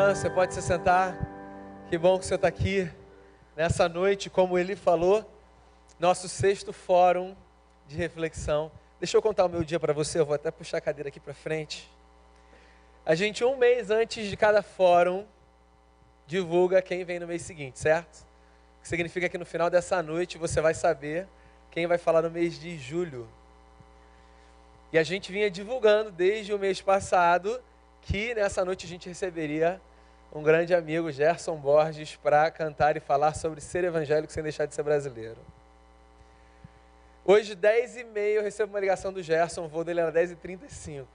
manhã, você pode se sentar. Que bom que você está aqui nessa noite, como ele falou, nosso 6º fórum de reflexão. Deixa eu contar o meu dia para você, eu vou até puxar a cadeira aqui para frente. A gente, um mês antes de cada fórum, divulga quem vem no mês seguinte, certo? O que significa que no final dessa noite você vai saber quem vai falar no mês de julho. E a gente vinha divulgando desde o mês passado que nessa noite a gente receberia um grande amigo, Gerson Borges, para cantar e falar sobre ser evangélico sem deixar de ser brasileiro. Hoje, 10h30, eu recebo uma ligação do Gerson, o voo dele era 10h35.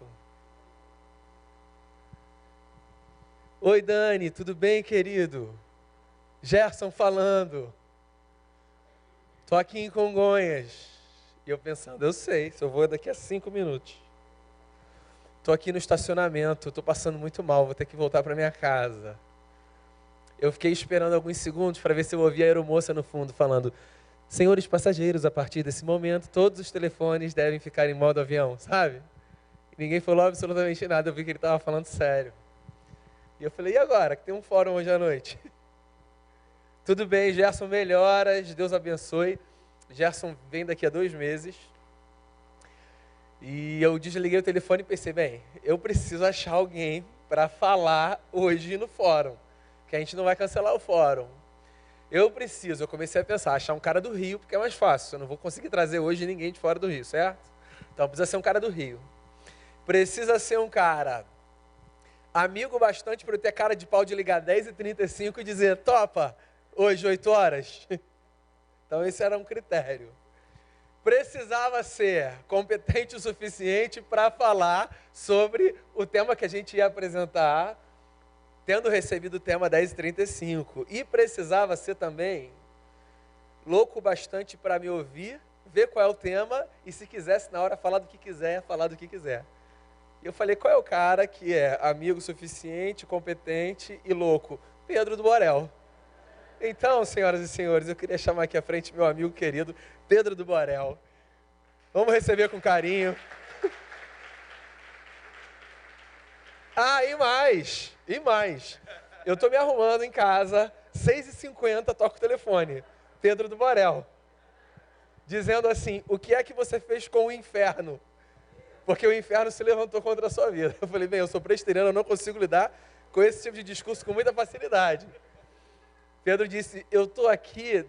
Oi, Dani, tudo bem, querido? Gerson falando. Tô aqui em Congonhas. E eu pensando, eu sei, se eu vou daqui a 5 minutos. Tô aqui no estacionamento, tô passando muito mal, vou ter que voltar para minha casa. Eu fiquei esperando alguns segundos para ver se eu ouvia a aeromoça no fundo falando: senhores passageiros, a partir desse momento, todos os telefones devem ficar em modo avião, sabe? E ninguém falou absolutamente nada, eu vi que ele estava falando sério. E eu falei, e agora, que tem um fórum hoje à noite? Tudo bem, Gerson, melhoras, Deus abençoe. Gerson vem daqui a 2 meses. E eu desliguei o telefone e pensei, bem, eu preciso achar alguém para falar hoje no fórum, que a gente não vai cancelar o fórum. Eu comecei a pensar, achar um cara do Rio, porque é mais fácil, eu não vou conseguir trazer hoje ninguém de fora do Rio, certo? Então precisa ser um cara do Rio. Precisa ser um cara amigo bastante para eu ter cara de pau de ligar 10h35 e dizer, topa, hoje 8 horas. Então esse era um critério. Precisava ser competente o suficiente para falar sobre o tema que a gente ia apresentar, tendo recebido o tema 10h35. E precisava ser também louco bastante para me ouvir, ver qual é o tema e, se quisesse, na hora, falar do que quiser, falar do que quiser. E eu falei, qual é o cara que é amigo suficiente, competente e louco? Pedro do Borel. Então, senhoras e senhores, eu queria chamar aqui à frente meu amigo querido, Pedro do Borel. Vamos receber com carinho. Ah, e mais. Eu estou me arrumando em casa, 6h50, toco o telefone. Pedro do Borel. Dizendo assim, o que é que você fez com o inferno? Porque o inferno se levantou contra a sua vida. Eu falei, bem, eu sou presbiteriano, eu não consigo lidar com esse tipo de discurso com muita facilidade. Pedro disse, eu estou aqui,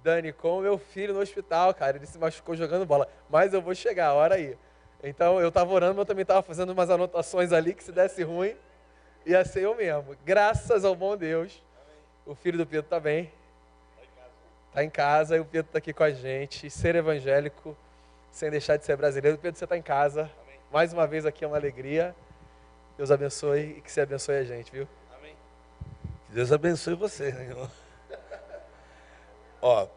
Dani, com o meu filho no hospital, cara, ele se machucou jogando bola, mas eu vou chegar, hora aí. Então, eu estava orando, mas eu também estava fazendo umas anotações ali, que se desse ruim, ia ser eu mesmo. Graças ao bom Deus, o filho do Pedro está bem, está em casa, e o Pedro está aqui com a gente. Ser evangélico, sem deixar de ser brasileiro. Pedro, você está em casa, mais uma vez aqui é uma alegria. Deus abençoe e que você abençoe a gente, viu? Que Deus abençoe você, né, irmão? Ó,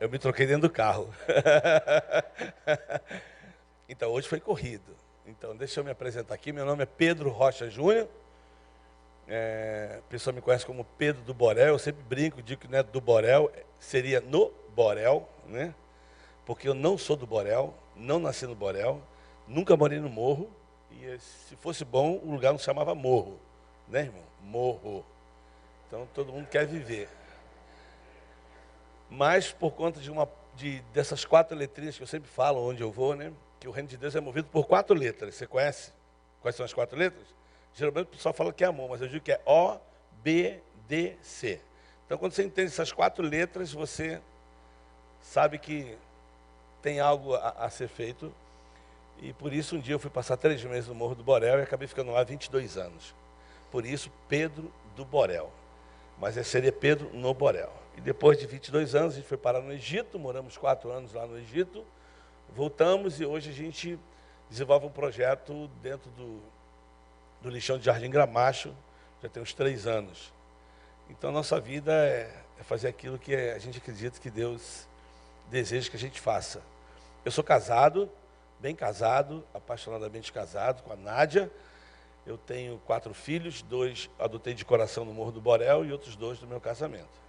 eu me troquei dentro do carro. Então, hoje foi corrido. Então, deixa eu me apresentar aqui. Meu nome é Pedro Rocha Júnior. A pessoa me conhece como Pedro do Borel. Eu sempre brinco, digo que não é do Borel, seria no Borel, né? Porque eu não sou do Borel, não nasci no Borel, nunca morei no Morro. E se fosse bom, o lugar não se chamava Morro, né, irmão? Morro. Então, todo mundo quer viver. Mas, por conta dessas 4 letrinhas que eu sempre falo onde eu vou, né? Que o reino de Deus é movido por 4 letras. Você conhece quais são as 4 letras? Geralmente o pessoal fala que é amor, mas eu digo que é O, B, D, C. Então, quando você entende essas 4 letras, você sabe que tem algo a ser feito. E por isso, um dia eu fui passar 3 meses no Morro do Borel e acabei ficando lá 22 anos. Por isso, Pedro do Borel. Mas seria Pedro no Borel. E depois de 22 anos, a gente foi parar no Egito, moramos 4 anos lá no Egito, voltamos e hoje a gente desenvolve um projeto dentro do lixão de Jardim Gramacho, já tem uns 3 anos. Então, nossa vida é fazer aquilo que a gente acredita que Deus deseja que a gente faça. Eu sou casado, bem casado, apaixonadamente casado com a Nádia. Eu tenho 4 filhos, 2 adotei de coração no Morro do Borel e outros 2 do meu casamento.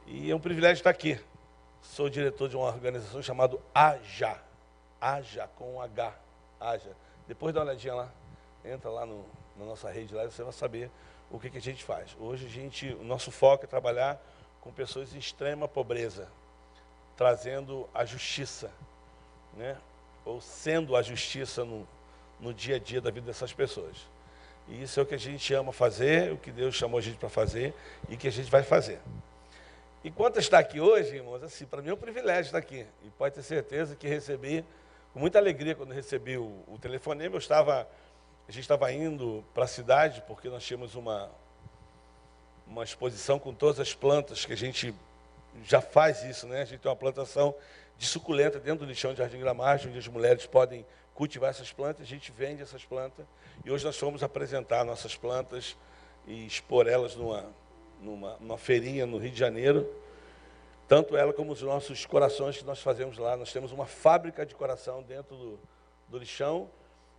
E é um privilégio estar aqui. Sou diretor de uma organização chamada AJA. AJA com H. haja. Depois dá uma olhadinha lá, entra lá na nossa rede lá e você vai saber o que a gente faz. Hoje o nosso foco é trabalhar com pessoas em extrema pobreza, trazendo a justiça, né? Ou sendo a justiça no dia a dia da vida dessas pessoas. E isso é o que a gente ama fazer, o que Deus chamou a gente para fazer e que a gente vai fazer. Enquanto está aqui hoje, irmãos, assim, para mim é um privilégio estar aqui. E pode ter certeza que recebi com muita alegria quando recebi o telefonema. A gente estava indo para a cidade porque nós tínhamos uma exposição com todas as plantas que a gente já faz isso, né? A gente tem uma plantação de suculenta dentro do lixão de Jardim Gramacho, onde as mulheres podem cultivar essas plantas, a gente vende essas plantas. E hoje nós fomos apresentar nossas plantas e expor elas numa feirinha no Rio de Janeiro. Tanto ela como os nossos corações que nós fazemos lá. Nós temos uma fábrica de coração dentro do lixão,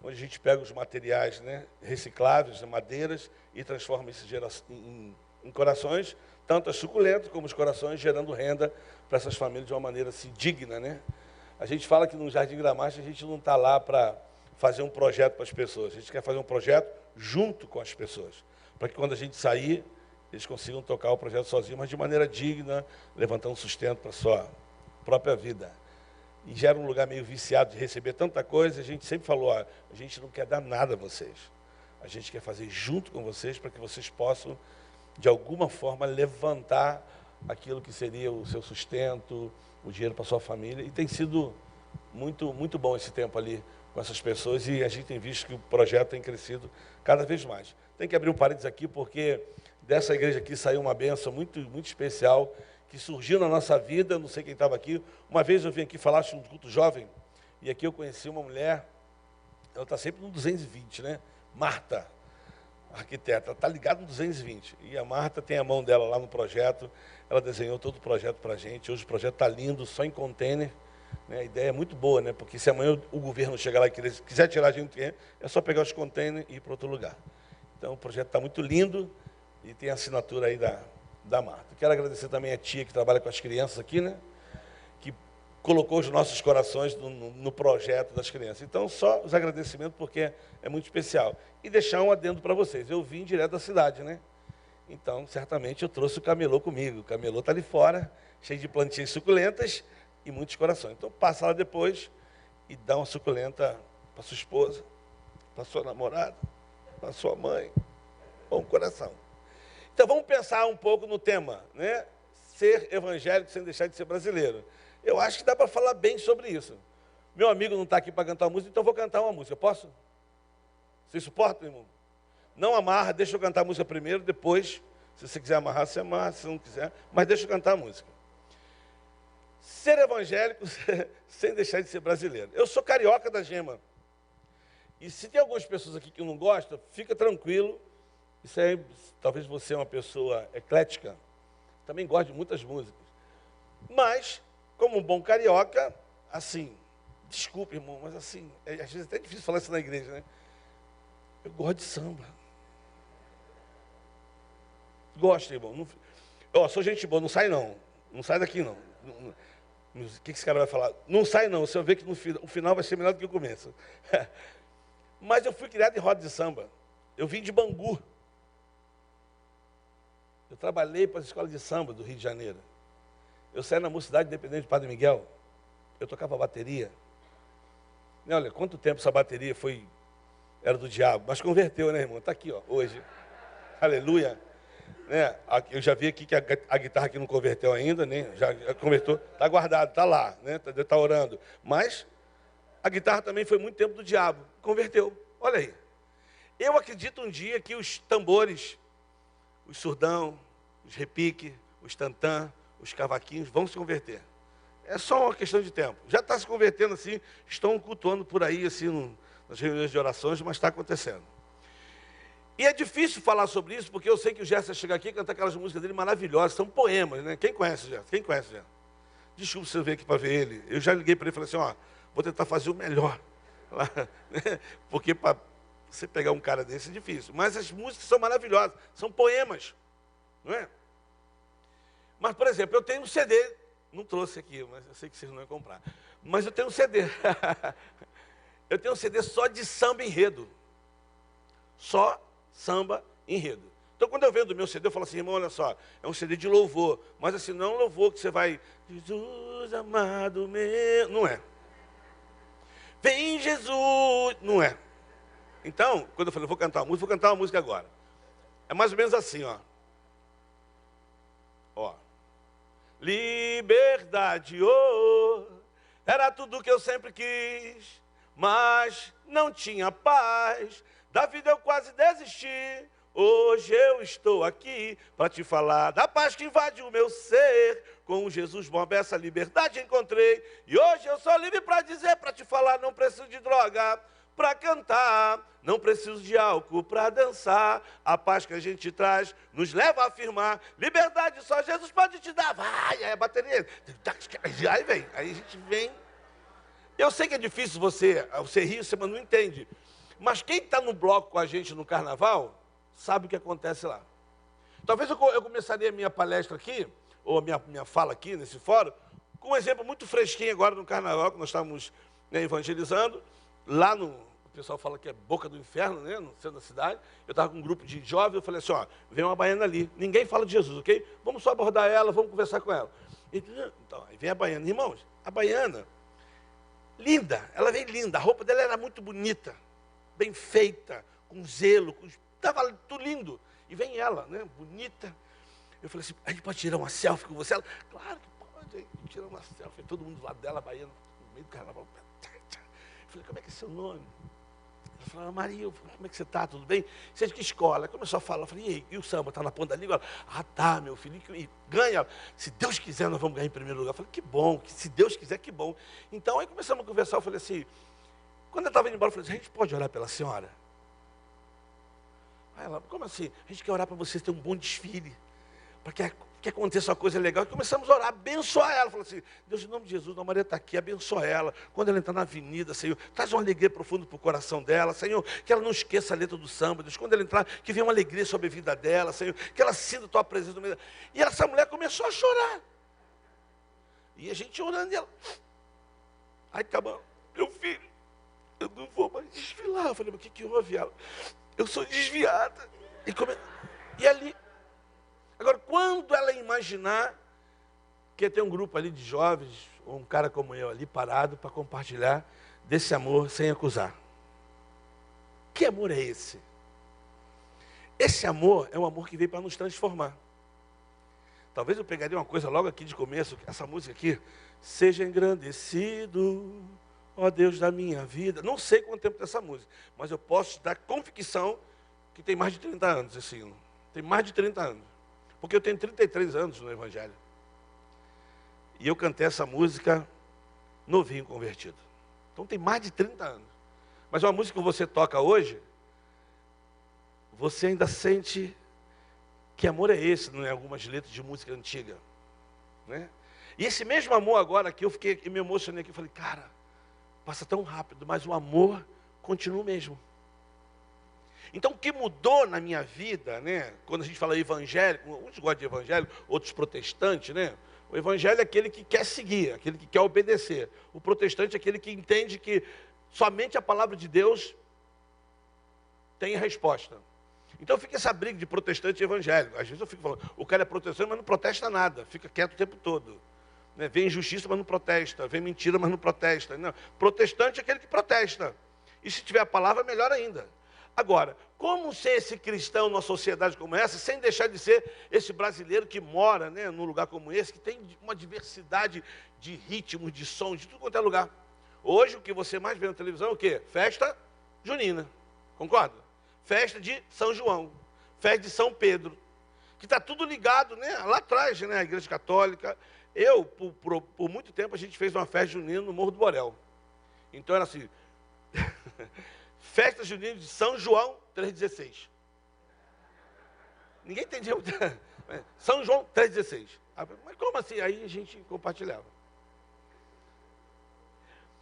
onde a gente pega os materiais, né, recicláveis, madeiras, e transforma isso em corações, tanto as suculentas como os corações, gerando renda para essas famílias de uma maneira assim, digna, né? A gente fala que no Jardim Gramacho a gente não está lá para fazer um projeto para as pessoas, a gente quer fazer um projeto junto com as pessoas, para que quando a gente sair, eles consigam tocar o projeto sozinhos, mas de maneira digna, levantando sustento para a sua própria vida. E gera um lugar meio viciado de receber tanta coisa, a gente sempre falou, a gente não quer dar nada a vocês, a gente quer fazer junto com vocês para que vocês possam, de alguma forma, levantar aquilo que seria o seu sustento, o dinheiro para a sua família. E tem sido muito, muito bom esse tempo ali com essas pessoas e a gente tem visto que o projeto tem crescido cada vez mais. Tem que abrir um parênteses aqui, porque dessa igreja aqui saiu uma bênção muito, muito especial, que surgiu na nossa vida, não sei quem estava aqui. Uma vez eu vim aqui falar de um culto jovem, e aqui eu conheci uma mulher, ela está sempre no 220, né? Marta, arquiteta, está ligada no 220. E a Marta tem a mão dela lá no projeto, ela desenhou todo o projeto para a gente. Hoje o projeto está lindo, só em container. Né? A ideia é muito boa, né? Porque se amanhã o governo chegar lá e quiser tirar a gente, é só pegar os containers e ir para outro lugar. Então o projeto está muito lindo e tem a assinatura aí da Marta. Quero agradecer também a tia que trabalha com as crianças aqui, né? Que colocou os nossos corações no projeto das crianças. Então, só os agradecimentos, porque é muito especial. E deixar um adendo para vocês. Eu vim direto da cidade, né? Então, certamente, eu trouxe o camelô comigo. O camelô está ali fora, cheio de plantinhas suculentas e muitos corações. Então, passa lá depois e dá uma suculenta para sua esposa, para sua namorada, para sua mãe, ou um coração. Então, vamos pensar um pouco no tema, né? Ser evangélico sem deixar de ser brasileiro. Eu acho que dá para falar bem sobre isso. Meu amigo não está aqui para cantar música, então eu vou cantar uma música. Posso? Vocês suportam, irmão? Não amarra, deixa eu cantar a música primeiro, depois, se você quiser amarrar, você amarra, se não quiser, mas deixa eu cantar a música. Ser evangélico sem deixar de ser brasileiro. Eu sou carioca da gema. E se tem algumas pessoas aqui que não gostam, fica tranquilo. Isso aí, talvez você é uma pessoa eclética, também goste de muitas músicas. Mas, como um bom carioca, assim, desculpe, irmão, mas assim, às vezes é até difícil falar isso na igreja, né? Eu gosto de samba. Gosto, irmão. Sou gente boa, não sai não. Não sai daqui não. O que esse cara vai falar? Não sai não, você vai ver que o final vai ser melhor do que o começo. Mas eu fui criado em roda de samba. Eu vim de Bangu. Eu trabalhei para a escola de samba do Rio de Janeiro. Eu saí na Mocidade Independente de Padre Miguel. Eu tocava bateria. E olha, quanto tempo essa bateria era do diabo. Mas converteu, né, irmão? Está aqui, ó, hoje. Aleluia. Né? Eu já vi aqui que a guitarra aqui não converteu ainda, né? Já converteu. Está guardado, está lá, né? Está orando. Mas a guitarra também foi muito tempo do diabo. Converteu. Olha aí. Eu acredito um dia que os tambores, os surdão, os repique, os tantã, os cavaquinhos vão se converter. É só uma questão de tempo. Já está se convertendo assim, estão cultuando por aí, assim, nas reuniões de orações, mas está acontecendo. E é difícil falar sobre isso, porque eu sei que o Gerson chega aqui e canta aquelas músicas dele maravilhosas, são poemas, né? Quem conhece o Gerson? Quem conhece o Gerson? Desculpa você vir aqui para ver ele. Eu já liguei para ele e falei assim, ó, vou tentar fazer o melhor. Porque para você pegar um cara desse é difícil. Mas as músicas são maravilhosas, são poemas, não é? Mas, por exemplo, eu tenho um CD, não trouxe aqui, mas eu sei que vocês não iam comprar. Mas eu tenho um CD. Eu tenho um CD só de samba enredo. Só samba enredo. Então, quando eu vendo o meu CD, eu falo assim, irmão, olha só, é um CD de louvor. Mas assim, não é um louvor que você vai, Jesus amado meu, não é. Vem Jesus, não é. Então, quando eu falei, vou cantar uma música agora. É mais ou menos assim, ó. Ó. Liberdade, oh, era tudo que eu sempre quis, mas não tinha paz. Da vida eu quase desisti. Hoje eu estou aqui para te falar da paz que invade o meu ser. Com Jesus bom, essa liberdade encontrei. E hoje eu sou livre para dizer, para te falar, não preciso de droga para cantar, não preciso de álcool para dançar. A paz que a gente traz nos leva a afirmar, liberdade só Jesus pode te dar. Vai, aí a bateria, aí vem, aí a gente vem. Eu sei que é difícil você rir, você não entende. Mas quem está no bloco com a gente no carnaval, sabe o que acontece lá. Talvez eu começaria a minha palestra aqui, ou a minha fala aqui nesse fórum, com um exemplo muito fresquinho agora no carnaval, que nós estávamos, né, evangelizando. Lá o pessoal fala que é boca do inferno, né, no centro da cidade. Eu estava com um grupo de jovens, eu falei assim, ó, vem uma baiana ali. Ninguém fala de Jesus, ok? Vamos só abordar ela, vamos conversar com ela. Então, aí vem a baiana. Irmãos, a baiana, linda, ela vem linda. A roupa dela era muito bonita, bem feita, com zelo, estava tudo lindo. E vem ela, né, bonita. Eu falei assim, a gente pode tirar uma selfie com você? Ela, claro que pode, a gente tira uma selfie. Todo mundo do lado dela, baiana, no meio do carnaval. Eu falei, como é que é seu nome? Ela falou, Maria, como é que você está? Tudo bem? Você é de que escola? Ela começou a falar, eu falei, e o samba? Está na ponta da língua? Ela, tá, meu filho, e ganha. Se Deus quiser, nós vamos ganhar em primeiro lugar. Eu falei, que bom, se Deus quiser, que bom. Então, aí começamos a conversar, eu falei assim, quando eu estava indo embora, eu falei assim, a gente pode orar pela senhora? Aí ela, como assim? A gente quer orar para você ter um bom desfile, para que aconteça uma coisa legal. E começamos a orar, abençoar ela. Falou assim, Deus, em nome de Jesus, a Maria está aqui, abençoa ela. Quando ela entrar na avenida, Senhor, traz uma alegria profunda para o coração dela, Senhor, que ela não esqueça a letra do samba, Deus, quando ela entrar, que venha uma alegria sobre a vida dela, Senhor, que ela sinta a tua presença no meio dela. E essa mulher começou a chorar. E a gente orando, e ela, aí acabou, meu filho, eu não vou mais desfilar. Eu falei, mas o que houve? Ela, eu sou desviada. E ali, agora, quando ela imaginar que ia ter um grupo ali de jovens, ou um cara como eu ali parado para compartilhar desse amor sem acusar. Que amor é esse? Esse amor é um amor que veio para nos transformar. Talvez eu pegaria uma coisa logo aqui de começo, essa música aqui, seja engrandecido, ó Deus da minha vida. Não sei quanto tempo tem essa música, mas eu posso dar convicção que tem mais de 30 anos esse hino. Tem mais de 30 anos. Porque eu tenho 33 anos no Evangelho. E eu cantei essa música novinho convertido. Então tem mais de 30 anos. Mas uma música que você toca hoje, você ainda sente que amor é esse, não é? Algumas letras de música antiga. Né? E esse mesmo amor agora que eu me emocionei aqui, eu falei, cara, passa tão rápido, mas o amor continua o mesmo. Então, o que mudou na minha vida, né? Quando a gente fala evangélico, uns gostam de evangélico, outros protestantes, né? O evangelho é aquele que quer seguir, aquele que quer obedecer. O protestante é aquele que entende que somente a palavra de Deus tem a resposta. Então fica essa briga de protestante e evangélico. Às vezes eu fico falando, o cara é protestante, mas não protesta nada, fica quieto o tempo todo. Né? Vem injustiça, mas não protesta. Vem mentira, mas não protesta. Não. Protestante é aquele que protesta. E se tiver a palavra, melhor ainda. Agora, como ser esse cristão numa sociedade como essa, sem deixar de ser esse brasileiro que mora, né, num lugar como esse, que tem uma diversidade de ritmos, de sons, de tudo quanto é lugar. Hoje, o que você mais vê na televisão é o quê? Festa junina. Concorda? Festa de São João. Festa de São Pedro. Que está tudo ligado, né, lá atrás, né, a Igreja Católica. Por muito tempo, a gente fez uma festa junina no Morro do Borel. Então, era assim... Festa junina de São João 3,16. Ninguém entendia. São João 3,16. Mas como assim? Aí a gente compartilhava.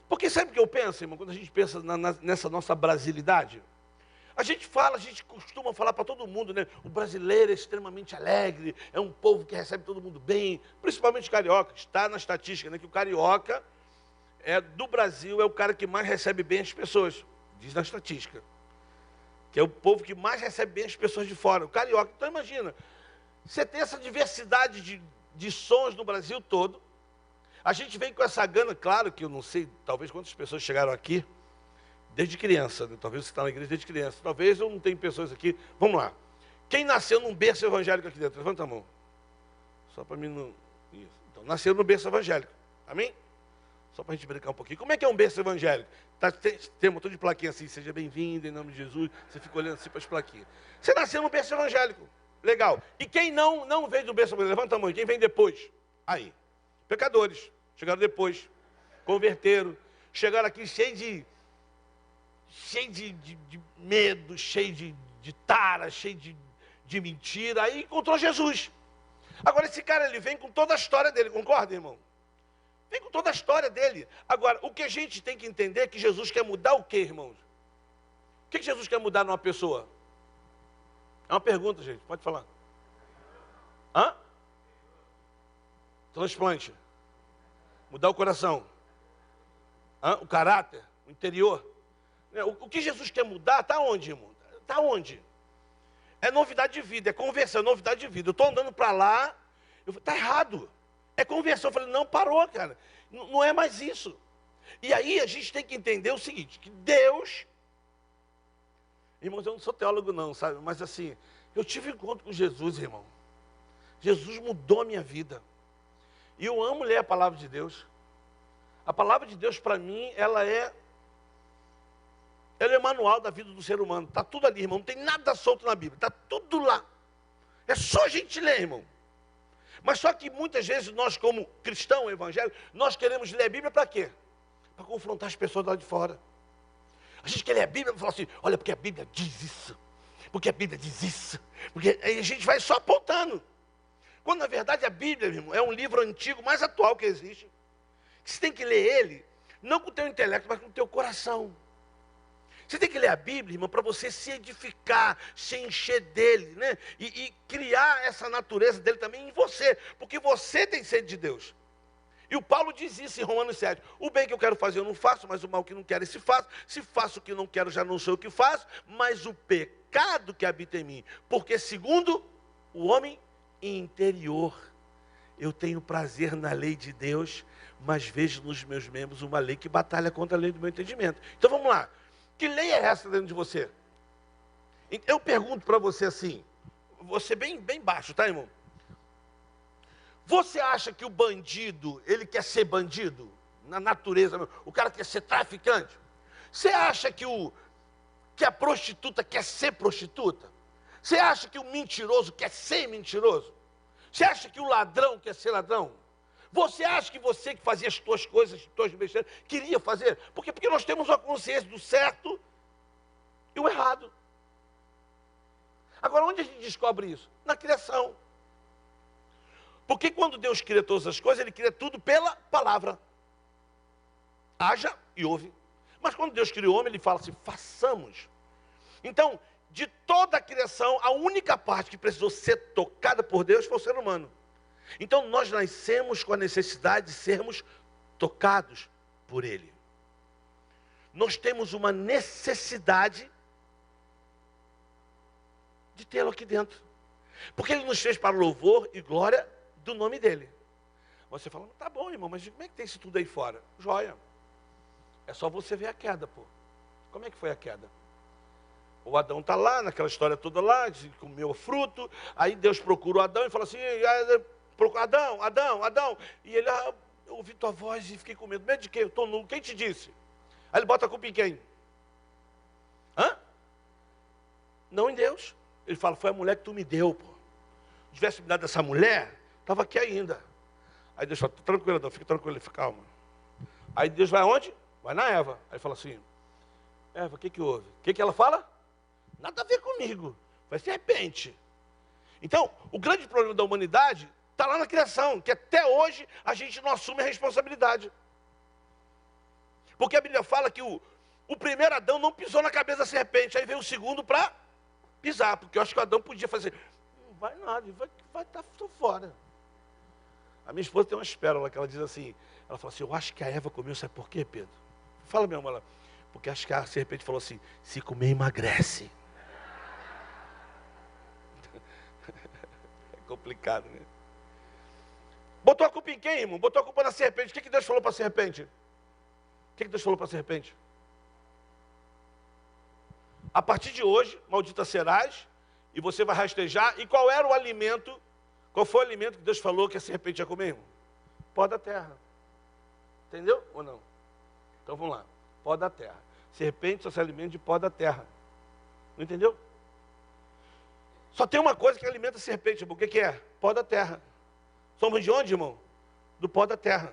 Porque sabe o que eu penso, irmão, quando a gente pensa nessa nossa brasilidade? A gente costuma falar para todo mundo, né? O brasileiro é extremamente alegre, é um povo que recebe todo mundo bem, principalmente carioca. Está na estatística, né? Que o carioca do Brasil, é o cara que mais recebe bem as pessoas, diz na estatística. Que é o povo que mais recebe bem as pessoas de fora, o carioca. Então imagina, você tem essa diversidade de sons no Brasil todo. A gente vem com essa gana, claro que eu não sei, talvez quantas pessoas chegaram aqui desde criança, né? Talvez você está na igreja desde criança. Talvez eu não tenha pessoas aqui. Vamos lá. Quem nasceu num berço evangélico aqui dentro? Levanta a mão. Só para mim não... Isso. Então, nasceu num berço evangélico. Amém? Só para a gente brincar um pouquinho. Como é que é um berço evangélico? Tem um montão de plaquinha assim, seja bem-vindo, em nome de Jesus. Você fica olhando assim para as plaquinhas. Você nasceu num berço evangélico. Legal. E quem não veio do berço evangélico? Levanta a mão. Quem vem depois? Aí. Pecadores. Chegaram depois. Converteram. Chegaram aqui cheio de medo, cheio de tara, cheio de mentira. Aí encontrou Jesus. Agora esse cara, ele vem com toda a história dele. Concorda, irmão? Vem com toda a história dele. Agora, o que a gente tem que entender é que Jesus quer mudar o quê, irmãos? O que Jesus quer mudar numa pessoa? É uma pergunta, gente. Pode falar. Hã? Transplante. Mudar o coração. Hã? O caráter. O interior. O que Jesus quer mudar, está onde, irmão? Está onde? É novidade de vida, é conversão, é novidade de vida. Eu estou andando para lá, está errado. É conversão. Eu falei, não, parou, cara. Não é mais isso. E aí a gente tem que entender o seguinte, que Deus... Irmãos, eu não sou teólogo não, sabe? Mas assim, eu tive um encontro com Jesus, irmão. Jesus mudou a minha vida. E eu amo ler a palavra de Deus. A palavra de Deus, para mim, ela é manual da vida do ser humano. Está tudo ali, irmão. Não tem nada solto na Bíblia. Está tudo lá. É só a gente ler, irmão. Mas só que muitas vezes nós, como cristão evangélico, nós queremos ler a Bíblia para quê? Para confrontar as pessoas lá de fora. A gente quer ler a Bíblia e falar assim, olha, porque a Bíblia diz isso. Porque a Bíblia diz isso. Porque aí a gente vai só apontando. Quando, na verdade, a Bíblia, meu irmão, é um livro antigo, mais atual que existe. Que você tem que ler ele, não com o teu intelecto, mas com o teu coração. Você tem que ler a Bíblia, irmão, para você se edificar, se encher dele, né? E criar essa natureza dele também em você. Porque você tem sede de Deus. E o Paulo diz isso em Romanos 7. O bem que eu quero fazer eu não faço, mas o mal que não quero esse faço. Se faço o que não quero, já não sou o que faço. Mas o pecado que habita em mim. Porque segundo o homem interior, eu tenho prazer na lei de Deus, mas vejo nos meus membros uma lei que batalha contra a lei do meu entendimento. Então vamos lá. Que lei é essa dentro de você? Eu pergunto para você assim, você bem baixo, tá, irmão? Você acha que o bandido, ele quer ser bandido? Na natureza, o cara quer ser traficante? Você acha que a prostituta quer ser prostituta? Você acha que o mentiroso quer ser mentiroso? Você acha que o ladrão quer ser ladrão? Você acha que você que fazia as tuas coisas, as tuas besteiras, queria fazer? Porque nós temos uma consciência do certo e o errado. Agora, onde a gente descobre isso? Na criação. Porque quando Deus cria todas as coisas, Ele cria tudo pela palavra. Haja e ouve. Mas quando Deus cria o homem, Ele fala assim, façamos. Então, de toda a criação, a única parte que precisou ser tocada por Deus foi o ser humano. Então, nós nascemos com a necessidade de sermos tocados por Ele. Nós temos uma necessidade de tê-lo aqui dentro. Porque Ele nos fez para louvor e glória do nome dEle. Você fala, tá bom, irmão, mas como é que tem isso tudo aí fora? Joia. É só você ver a queda, pô. Como é que foi a queda? O Adão está lá, naquela história toda lá, comeu o fruto, aí Deus procura o Adão e fala assim, Adão. E ele, eu ouvi tua voz e fiquei com medo. Medo de quê? Eu estou nu. Quem te disse? Aí ele bota a culpa em quem? Hã? Não em Deus. Ele fala, foi a mulher que tu me deu, pô. Se tivesse me dado essa mulher, estava aqui ainda. Aí Deus fala, tranquilo, Adão, fica tranquilo, fica calma. Aí Deus vai aonde? Vai na Eva. Aí fala assim, Eva, o que houve? O que ela fala? Nada a ver comigo. Vai serpente. Então, o grande problema da humanidade está lá na criação, que até hoje a gente não assume a responsabilidade. Porque a Bíblia fala que o primeiro Adão não pisou na cabeça da serpente, aí veio o segundo para pisar, porque eu acho que o Adão podia fazer, não vai nada, vai estar fora. A minha esposa tem uma pérola que ela diz assim, Ela falou assim, eu acho que a Eva comeu, sabe por quê, Pedro? Fala, minha irmã, porque acho que a serpente falou assim, se comer emagrece. É complicado, né? Botou a culpa em quem, irmão? Botou a culpa na serpente. O que Deus falou para a serpente? O que Deus falou para a serpente? A partir de hoje, maldita serás, e você vai rastejar. E qual era o alimento? Qual foi o alimento que Deus falou que a serpente ia comer, irmão? Pó da terra. Entendeu ou não? Então vamos lá. Pó da terra. Serpente só se alimenta de pó da terra. Não entendeu? Só tem uma coisa que alimenta a serpente, irmão. O que é? Pó da terra. Somos de onde, irmão? Do pó da terra.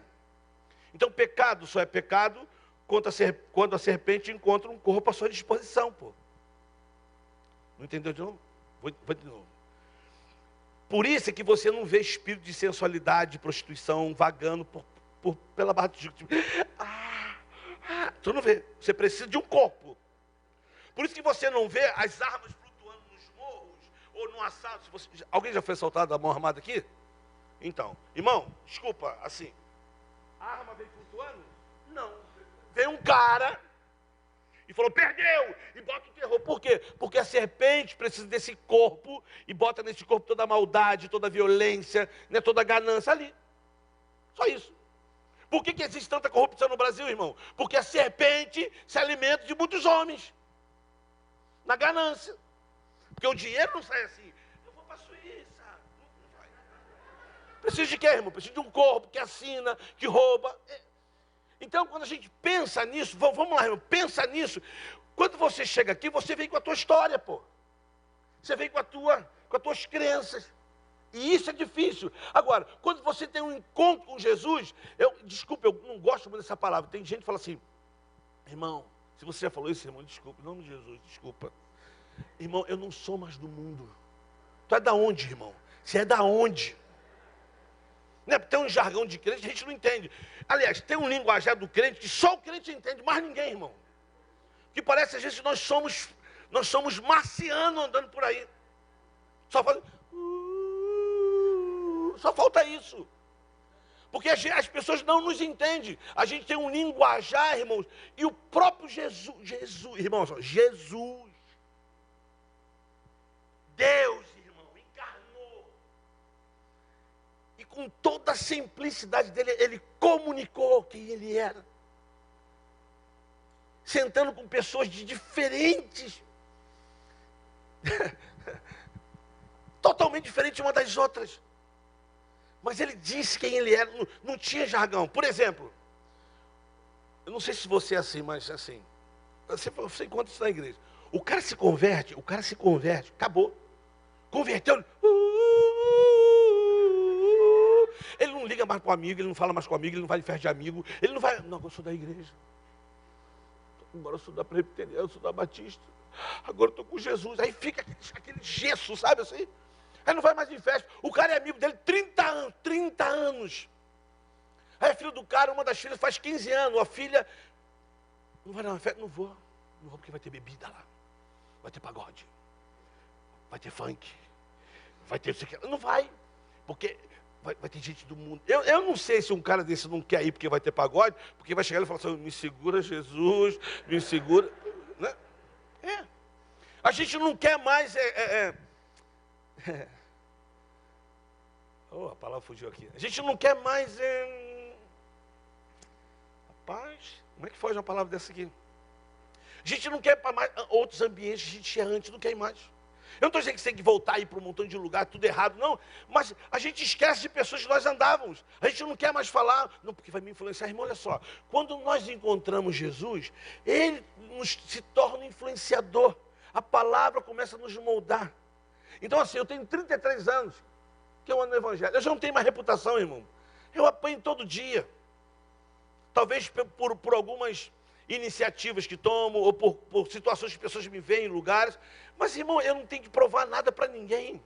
Então pecado só é pecado quando a serpente encontra um corpo à sua disposição, pô. Não entendeu de novo? Vou de novo. Por isso é que você não vê espírito de sensualidade, de prostituição, vagando pela barra de Judas. Tu não vê. Você precisa de um corpo. Por isso que você não vê as armas flutuando nos morros ou no assalto. Alguém já foi assaltado da mão armada aqui? Então, irmão, desculpa, assim, a arma veio flutuando? Não. Veio um cara e falou, perdeu, e bota o terror. Por quê? Porque a serpente precisa desse corpo e bota nesse corpo toda a maldade, toda a violência, né, toda a ganância ali. Só isso. Por que existe tanta corrupção no Brasil, irmão? Porque a serpente se alimenta de muitos homens. Na ganância. Porque o dinheiro não sai assim. Eu vou para a Suíça. Não vai. Precisa de quê, irmão? Precisa de um corpo que assina, que rouba. Então, quando a gente pensa nisso, vamos lá, irmão, pensa nisso. Quando você chega aqui, você vem com a tua história, pô. Você vem com as tuas crenças. E isso é difícil. Agora, quando você tem um encontro com Jesus, desculpa, eu não gosto muito dessa palavra. Tem gente que fala assim, irmão, se você já falou isso, irmão, desculpa, em nome de Jesus, desculpa. Irmão, eu não sou mais do mundo. Tu é da onde, irmão? Você é da onde? Né? Tem um jargão de crente que a gente não entende. Aliás, tem um linguajar do crente que só o crente entende, mais ninguém, irmão. Que parece às vezes que nós somos marcianos andando por aí. Só falta isso. Porque as pessoas não nos entendem. A gente tem um linguajar, irmãos, e o próprio Jesus, irmãos, Jesus, Deus, irmão, encarnou. E com toda a simplicidade dele, ele comunicou quem ele era. Sentando com pessoas de diferentes, totalmente diferentes uma das outras. Mas ele disse quem ele era, não tinha jargão. Por exemplo, eu não sei se você é assim, mas assim, você encontra isso na igreja. O cara se converte, acabou. Converteu, ele não liga mais para o amigo, ele não fala mais com o amigo, ele não vai de festa de amigo, ele não vai, não, eu sou da igreja. Agora eu sou da presbiteriana, eu sou da batista. Agora eu estou com Jesus. Aí fica aquele gesso, sabe assim? Aí não vai mais em festa. O cara é amigo dele 30 anos. Aí a filha do cara, uma das filhas faz 15 anos. A filha, não vai na festa? Não vou porque vai ter bebida lá. Vai ter pagode. Vai ter funk. Vai ter isso aqui. Não vai. Porque vai ter gente do mundo. Eu não sei se um cara desse não quer ir porque vai ter pagode. Porque vai chegar e falar assim, me segura Jesus, me segura. Né? A gente não quer mais... a palavra fugiu aqui. A gente não quer mais... Rapaz, como é que foge uma palavra dessa aqui? A gente não quer mais outros ambientes, a gente é antes, não quer ir mais. Eu não estou dizendo que você tem que voltar aí para um montão de lugar, tudo errado, não. Mas a gente esquece de pessoas que nós andávamos. A gente não quer mais falar, não, porque vai me influenciar. Irmão, olha só, quando nós encontramos Jesus, ele se torna um influenciador. A palavra começa a nos moldar. Então assim, eu tenho 33 anos que eu ando no Evangelho. Eu já não tenho mais reputação, irmão. Eu apanho todo dia. Talvez por algumas iniciativas que tomo, ou por situações que pessoas me veem em lugares. Mas, irmão, eu não tenho que provar nada para ninguém.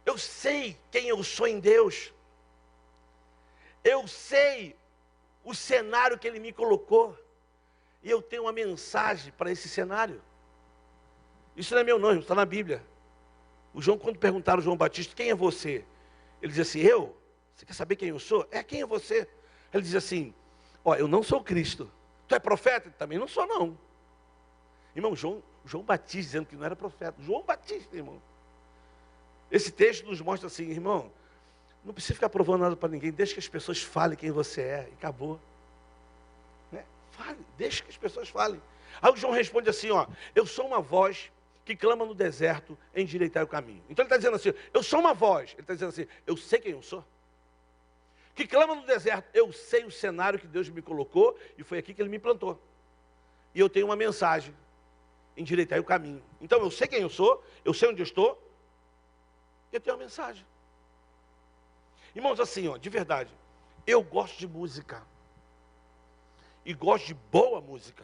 Eu sei quem eu sou em Deus. Eu sei o cenário que Ele me colocou. E eu tenho uma mensagem para esse cenário. Isso não é meu não, está na Bíblia. Quando perguntaram ao João Batista, quem é você? Ele diz assim, eu? Você quer saber quem eu sou? Quem é você? Ele diz assim, ó, eu não sou Cristo. Tu é profeta? Também não sou, não. Irmão, João Batista dizendo que não era profeta. João Batista, irmão. Esse texto nos mostra assim, irmão, não precisa ficar provando nada para ninguém, deixa que as pessoas falem quem você é, e acabou. Né? Fale, deixa que as pessoas falem. Aí o João responde assim, ó, eu sou uma voz que clama no deserto, endireitar o caminho. Então ele está dizendo assim, eu sou uma voz, ele está dizendo assim, eu sei quem eu sou. Que clama no deserto, eu sei o cenário que Deus me colocou, e foi aqui que Ele me plantou. E eu tenho uma mensagem, endireitar o caminho. Então eu sei quem eu sou, eu sei onde eu estou, e eu tenho uma mensagem. Irmãos, assim, ó, de verdade, eu gosto de música. E gosto de boa música.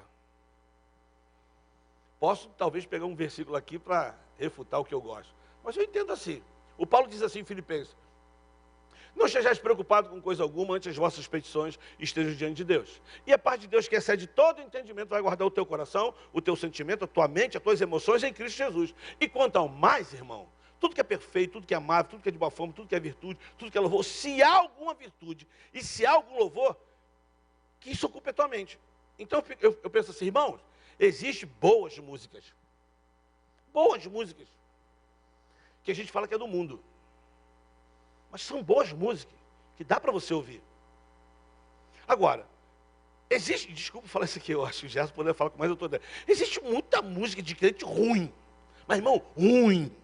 Posso talvez pegar um versículo aqui para refutar o que eu gosto. Mas eu entendo assim. O Paulo diz assim em Filipenses, não estejais preocupados com coisa alguma, antes as vossas petições estejam diante de Deus. E a parte de Deus que excede todo entendimento vai guardar o teu coração, o teu sentimento, a tua mente, as tuas emoções em Cristo Jesus. E quanto ao mais, irmão, tudo que é perfeito, tudo que é amável, tudo que é de boa forma, tudo que é virtude, tudo que é louvor, se há alguma virtude e se há algum louvor, que isso ocupe a tua mente. Então eu penso assim, irmãos, existem boas músicas. Boas músicas. Que a gente fala que é do mundo. Mas são boas músicas, que dá para você ouvir. Agora, existe, desculpa falar isso aqui, eu acho que o Gerson poderia falar com mais autoridade. Existe muita música de crente ruim. Mas, irmão, ruim.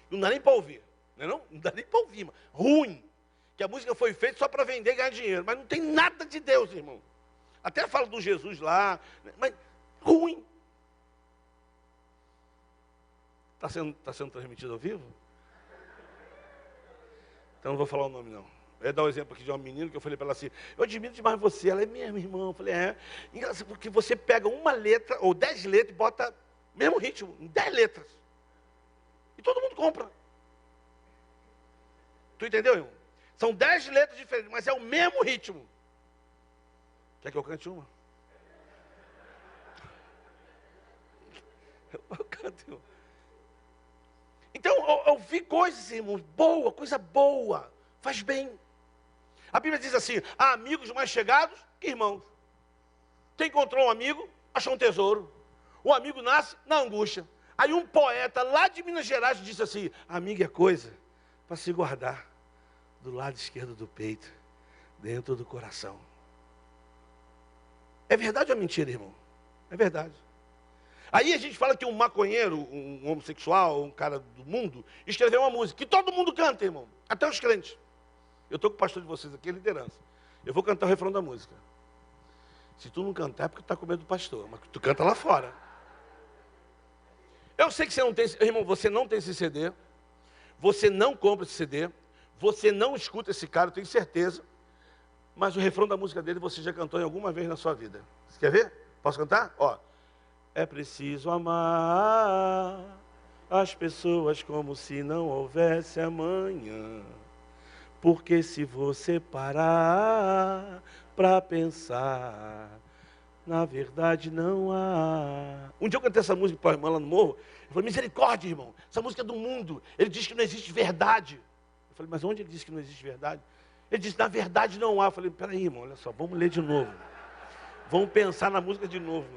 Não dá nem para ouvir. Não dá nem para ouvir, mas ruim. Que a música foi feita só para vender e ganhar dinheiro. Mas não tem nada de Deus, irmão. Até fala do Jesus lá, mas ruim. Está sendo transmitido ao vivo? Então não vou falar o nome, não. Eu ia dar um exemplo aqui de uma menina que eu falei para ela assim, eu admiro demais você. Ela é mesmo, irmão. Eu falei, engraçado, porque você pega uma letra, ou 10 letras, e bota mesmo ritmo, em 10 letras. E todo mundo compra. Tu entendeu, irmão? São 10 letras diferentes, mas é o mesmo ritmo. Quer que eu cante uma? Eu canto, irmão. Então, eu vi coisas, irmãos, boa, coisa boa, faz bem. A Bíblia diz assim, há amigos mais chegados que irmãos. Quem encontrou um amigo, achou um tesouro. O amigo nasce na angústia. Aí um poeta lá de Minas Gerais disse assim, amigo é coisa para se guardar do lado esquerdo do peito, dentro do coração. É verdade ou é mentira, irmão? É verdade. Aí a gente fala que um maconheiro, um homossexual, um cara do mundo, escreveu uma música que todo mundo canta, irmão. Até os crentes. Eu estou com o pastor de vocês aqui, liderança. Eu vou cantar o refrão da música. Se tu não cantar é porque tu está com medo do pastor, mas tu canta lá fora. Eu sei que você não tem, irmão, você não tem esse CD, você não compra esse CD, você não escuta esse cara, eu tenho certeza, mas o refrão da música dele você já cantou em alguma vez na sua vida. Você quer ver? Posso cantar? Ó. É preciso amar as pessoas como se não houvesse amanhã. Porque se você parar para pensar, na verdade não há. Um dia eu cantei essa música para a irmã lá no morro. Eu falei, misericórdia, irmão, essa música é do mundo. Ele diz que não existe verdade. Eu falei, mas onde ele diz que não existe verdade? Ele disse, na verdade não há. Eu falei, peraí, irmão, olha só, vamos ler de novo. Vamos pensar na música de novo.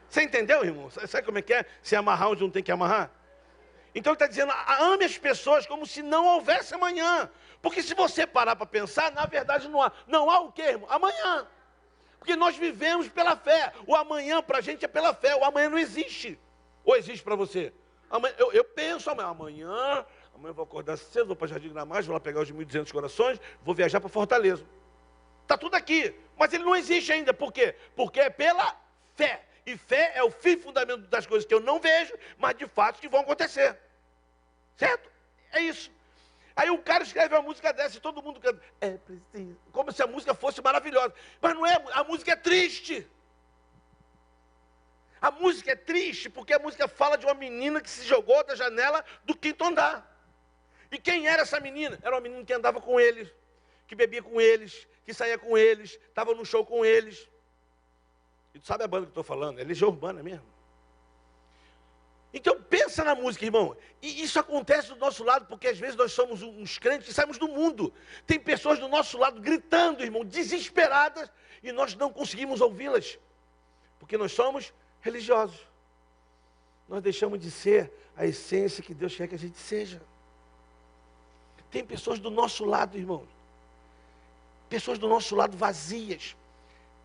Você entendeu, irmão? Sabe como é que é? Se amarrar onde não tem que amarrar? Então ele está dizendo, ame as pessoas como se não houvesse amanhã. Porque se você parar para pensar, na verdade não há. Não há o quê, irmão? Amanhã. Porque nós vivemos pela fé. O amanhã para a gente é pela fé. O amanhã não existe. Ou existe para você? Amanhã, eu penso amanhã eu vou acordar cedo, vou para Jardim Gramacho, vou lá pegar os 1.200 corações, vou viajar para Fortaleza. Está tudo aqui. Mas ele não existe ainda. Por quê? Porque é pela fé. E fé é o fim e fundamento das coisas que eu não vejo, mas de fato que vão acontecer. Certo? É isso. Aí o cara escreve uma música dessa e todo mundo canta. É preciso. Como se a música fosse maravilhosa. Mas não é, a música é triste. A música é triste porque a música fala de uma menina que se jogou da janela do quinto andar. E quem era essa menina? Era uma menina que andava com eles, que bebia com eles, que saía com eles, estava no show com eles. E tu sabe a banda que eu estou falando? É Legião Urbana mesmo. Então pensa na música, irmão. E isso acontece do nosso lado, porque às vezes nós somos uns crentes e saímos do mundo. Tem pessoas do nosso lado gritando, irmão, desesperadas, e nós não conseguimos ouvi-las. Porque nós somos religiosos. Nós deixamos de ser a essência que Deus quer que a gente seja. Tem pessoas do nosso lado, irmão. Pessoas do nosso lado vazias,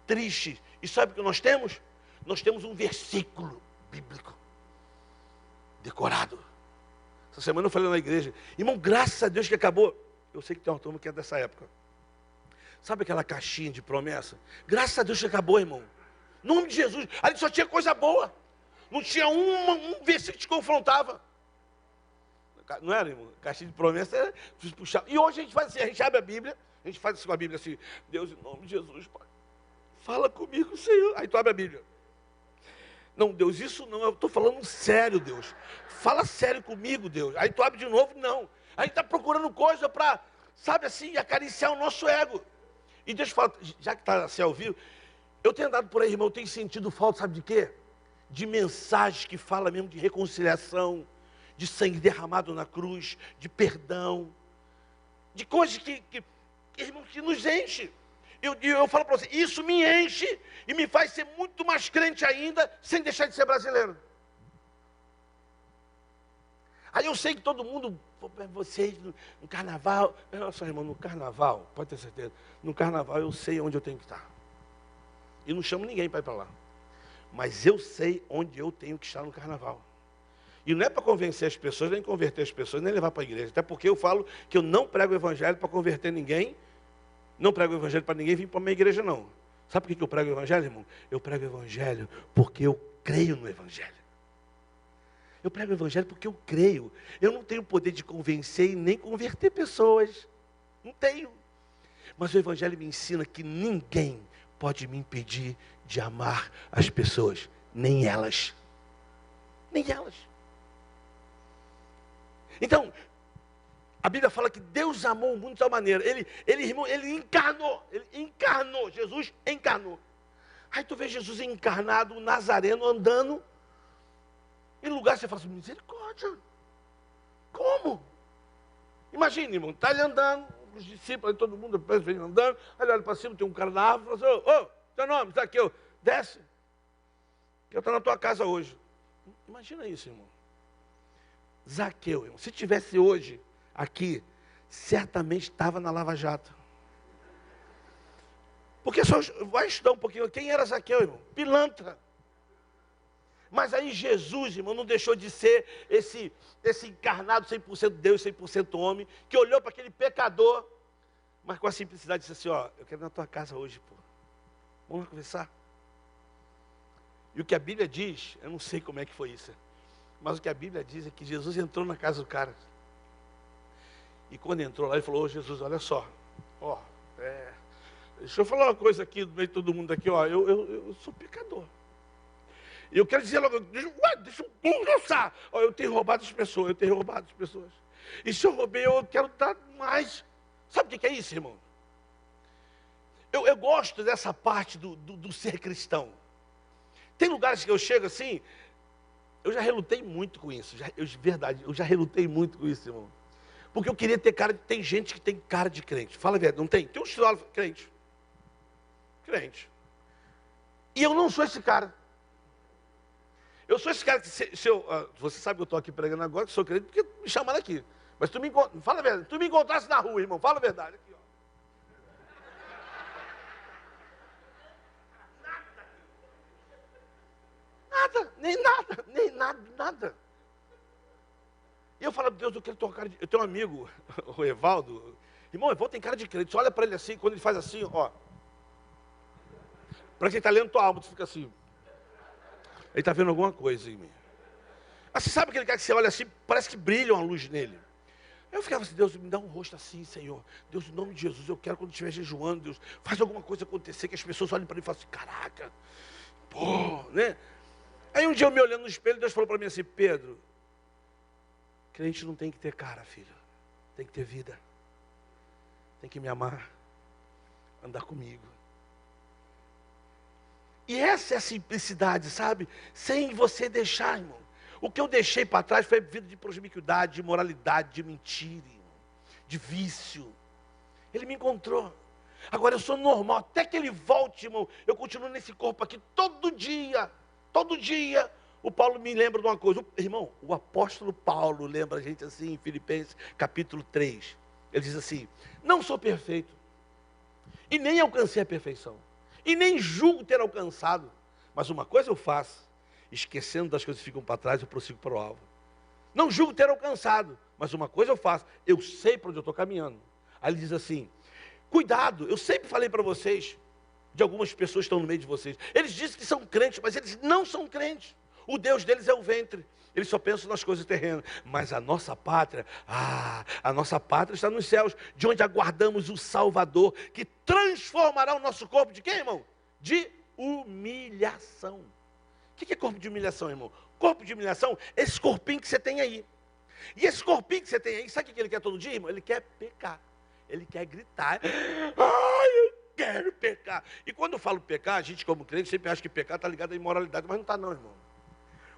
tristes. E sabe o que nós temos? Nós temos um versículo bíblico decorado. Essa semana eu falei na igreja, irmão, graças a Deus que acabou. Eu sei que tem uma turma que é dessa época. Sabe aquela caixinha de promessa? Graças a Deus que acabou, irmão. Em nome de Jesus. Ali só tinha coisa boa. Não tinha um versículo que te confrontava. Não era, irmão? Caixinha de promessa era puxar. E hoje a gente faz assim, a gente abre a Bíblia, a gente faz assim com a Bíblia assim, Deus, em nome de Jesus, Pai, fala comigo, Senhor. Aí tu abre a Bíblia. Não, Deus, isso não, eu estou falando sério, Deus. Fala sério comigo, Deus. Aí tu abre de novo, não. Aí está procurando coisa para, sabe assim, acariciar o nosso ego. E Deus fala, já que está assim ao vivo, eu tenho andado por aí, irmão, eu tenho sentido falta, sabe de quê? De mensagens que falam mesmo de reconciliação, de sangue derramado na cruz, de perdão, de coisas irmão, que nos enche. Eu falo para você, isso me enche e me faz ser muito mais crente ainda, sem deixar de ser brasileiro. Aí eu sei que todo mundo, vocês no carnaval, olha só, irmão, no carnaval, pode ter certeza, no carnaval eu sei onde eu tenho que estar. E não chamo ninguém para ir para lá. Mas eu sei onde eu tenho que estar no carnaval. E não é para convencer as pessoas, nem converter as pessoas, nem levar para a igreja. Até porque eu falo que eu não prego o evangelho para converter ninguém, não prego o evangelho para ninguém vir para a minha igreja, não. Sabe por que eu prego o evangelho, irmão? Eu prego o evangelho porque eu creio no evangelho. Eu prego o evangelho porque eu creio. Eu não tenho poder de convencer e nem converter pessoas. Não tenho. Mas o evangelho me ensina que ninguém pode me impedir de amar as pessoas. Nem elas. Nem elas. Então, a Bíblia fala que Deus amou o mundo de tal maneira. Ele encarnou. Jesus encarnou. Aí tu vê Jesus encarnado, o Nazareno, andando. Em lugar você fala assim, misericórdia. Como? Imagina, irmão, está ele andando, os discípulos, todo mundo vem andando, aí ele olha para cima, tem um cara na árvore, fala assim, ô, teu nome, Zaqueu, desce, que eu estou na tua casa hoje. Imagina isso, irmão. Zaqueu, irmão, se tivesse hoje aqui, certamente estava na Lava Jato. Porque só vai estudar um pouquinho, quem era Zaqueu, irmão? Pilantra. Mas aí Jesus, irmão, não deixou de ser esse encarnado 100% Deus, 100% homem, que olhou para aquele pecador, mas com a simplicidade disse assim, ó, eu quero ir na tua casa hoje, pô. Vamos conversar. E o que a Bíblia diz, eu não sei como é que foi isso, mas o que a Bíblia diz é que Jesus entrou na casa do cara. E quando entrou lá, ele falou, ô Jesus, olha só, ó, deixa eu falar uma coisa aqui, no meio de todo mundo aqui, ó, eu sou pecador. E eu quero dizer logo, deixa eu conversar. Eu tenho roubado as pessoas, E se eu roubei, eu quero dar mais. Sabe o que é isso, irmão? Eu gosto dessa parte do ser cristão. Tem lugares que eu chego assim, eu já relutei muito com isso. Eu já relutei muito com isso, irmão. Porque eu queria ter cara, tem gente que tem cara de crente. Fala a verdade, não tem? Tem um estilo crente. Crente. E eu não sou esse cara. Eu sou esse cara que, você sabe que eu estou aqui pregando agora, que sou crente, porque me chamaram aqui. Mas tu me encontrasse, fala a verdade, tu me encontrasse na rua, irmão, fala a verdade. Aqui, ó. Nada. E eu falo, Deus, eu quero ter uma cara de... Eu tenho um amigo, o Evaldo. Irmão, o Evaldo tem cara de crente. Você olha para ele assim, quando ele faz assim, ó. Para quem está lendo tua alma, tu fica assim. Ele está vendo alguma coisa em mim. Mas você sabe aquele cara que você olha assim, parece que brilha uma luz nele. Eu ficava assim, Deus, me dá um rosto assim, Senhor. Deus, em nome de Jesus, eu quero quando estiver jejuando, Deus, faz alguma coisa acontecer, que as pessoas olhem para mim e falem assim, caraca, pô, né? Aí um dia eu me olhando no espelho, Deus falou para mim assim, Pedro, crente não tem que ter cara, filho. Tem que ter vida. Tem que me amar, andar comigo. E essa é a simplicidade, sabe? Sem você deixar, irmão. O que eu deixei para trás foi vida de promiscuidade, de imoralidade, de mentira, de vício. Ele me encontrou. Agora eu sou normal, até que ele volte, irmão, eu continuo nesse corpo aqui todo dia. Todo dia. O Paulo me lembra de uma coisa. Irmão, o apóstolo Paulo lembra a gente assim, em Filipenses capítulo 3. Ele diz assim: não sou perfeito, e nem alcancei a perfeição, e nem julgo ter alcançado. Mas uma coisa eu faço, esquecendo das coisas que ficam para trás, eu prossigo para o alvo. Não julgo ter alcançado, mas uma coisa eu faço, eu sei para onde eu estou caminhando. Aí ele diz assim: cuidado, eu sempre falei para vocês, de algumas pessoas que estão no meio de vocês, eles dizem que são crentes, mas eles não são crentes. O Deus deles é o ventre. Eles só pensam nas coisas terrenas. Mas a nossa pátria, a nossa pátria está nos céus, de onde aguardamos o Salvador, que transformará o nosso corpo de quê, irmão? De humilhação. O que é corpo de humilhação, irmão? Corpo de humilhação é esse corpinho que você tem aí. E esse corpinho que você tem aí, sabe o que ele quer todo dia, irmão? Ele quer pecar. Ele quer gritar. Eu quero pecar. E quando eu falo pecar, a gente como crente sempre acha que pecar está ligado à imoralidade, mas não está não, irmão.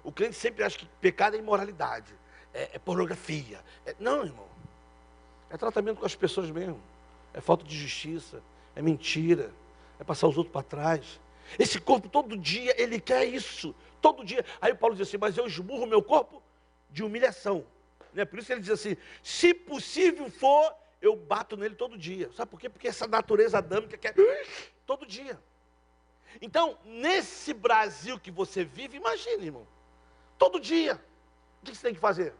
O crente sempre acha que pecado é imoralidade, é pornografia. Não, irmão. É tratamento com as pessoas mesmo. É falta de justiça, é mentira, é passar os outros para trás. Esse corpo todo dia, ele quer isso. Todo dia. Aí o Paulo diz assim: mas eu esmurro o meu corpo de humilhação. Né? Por isso ele diz assim: se possível for, eu bato nele todo dia. Sabe por quê? Porque essa natureza adâmica quer todo dia. Então, nesse Brasil que você vive, imagine, irmão. Todo dia. O que você tem que fazer?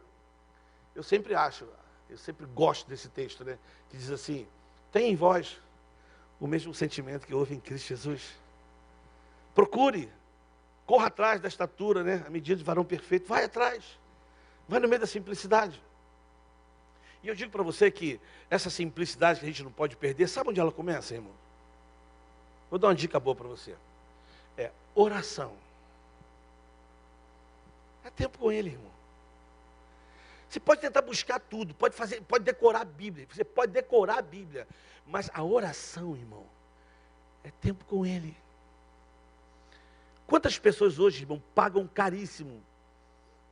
Eu sempre gosto desse texto, né? Que diz assim: tem em vós o mesmo sentimento que houve em Cristo Jesus. Procure, corra atrás da estatura, né? A medida de varão perfeito, vai atrás. Vai no meio da simplicidade. E eu digo para você que essa simplicidade que a gente não pode perder, sabe onde ela começa, irmão? Vou dar uma dica boa para você. É oração. É tempo com ele, irmão. Você pode tentar buscar tudo, pode decorar a Bíblia, você pode decorar a Bíblia, mas a oração, irmão, é tempo com ele. Quantas pessoas hoje, irmão, pagam caríssimo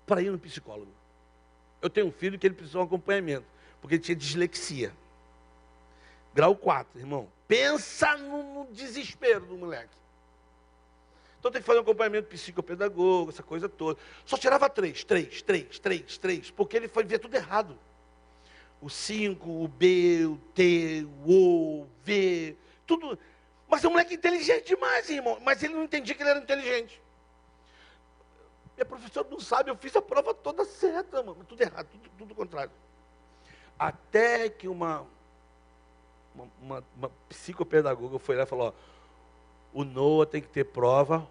para ir no psicólogo? Eu tenho um filho que ele precisou de um acompanhamento, porque ele tinha dislexia. Grau 4, irmão. Pensa no desespero do moleque. Então tem que fazer um acompanhamento psicopedagogo, essa coisa toda. Só tirava 3, porque ele foi ver tudo errado. O 5, o B, o T, o O, o V, tudo. Mas é um moleque inteligente demais, irmão. Mas ele não entendia que ele era inteligente. Minha professora não sabe, eu fiz a prova toda certa, mano. Tudo errado, tudo contrário. Até que uma psicopedagoga foi lá e falou: ó, o Noah tem que ter prova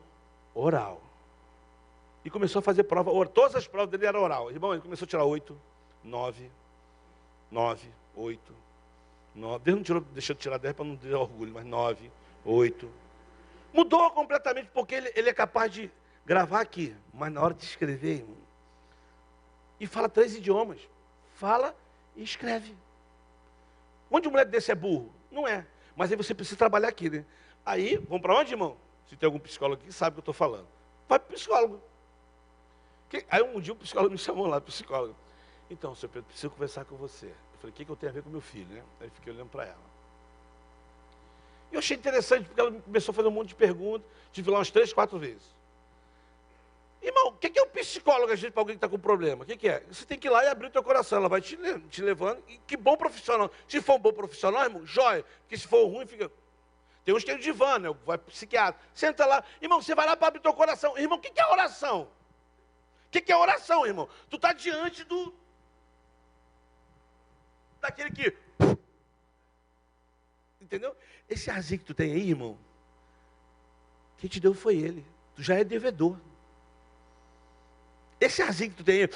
oral. E começou a fazer prova oral. Todas as provas dele eram oral. Irmão, ele começou a tirar 8, 9, 8, 9. Deus não deixou de tirar 10 para não ter orgulho, mas 9, 8. Mudou completamente, porque ele é capaz de gravar aqui, mas na hora de escrever, irmão, e fala 3 idiomas. Fala e escreve. Onde um moleque desse é burro? Não é. Mas aí você precisa trabalhar aqui, né? Aí, vamos para onde, irmão? Se tem algum psicólogo aqui que sabe o que eu estou falando. Vai para o psicólogo. Aí um dia o psicólogo me chamou lá, psicólogo. Então, seu Pedro, preciso conversar com você. Eu falei: o que eu tenho a ver com meu filho, né? Aí fiquei olhando para ela. E eu achei interessante, porque ela começou a fazer um monte de perguntas. Tive lá umas 3, 4 vezes. Irmão, o que é um psicólogo, a gente, para alguém que está com problema? O que é? Você tem que ir lá e abrir o teu coração. Ela vai te levando. E que bom profissional. Se for um bom profissional, irmão, jóia. Porque se for ruim, fica... Tem uns que tem o divã, né? Vai para o psiquiatra. Senta lá. Irmão, você vai lá para abrir teu coração. Irmão, o que é oração? O que é oração, irmão? Tu está diante daquele que... Entendeu? Esse arzinho que tu tem aí, irmão, quem te deu foi ele. Tu já é devedor. Esse arzinho que tu tem aí,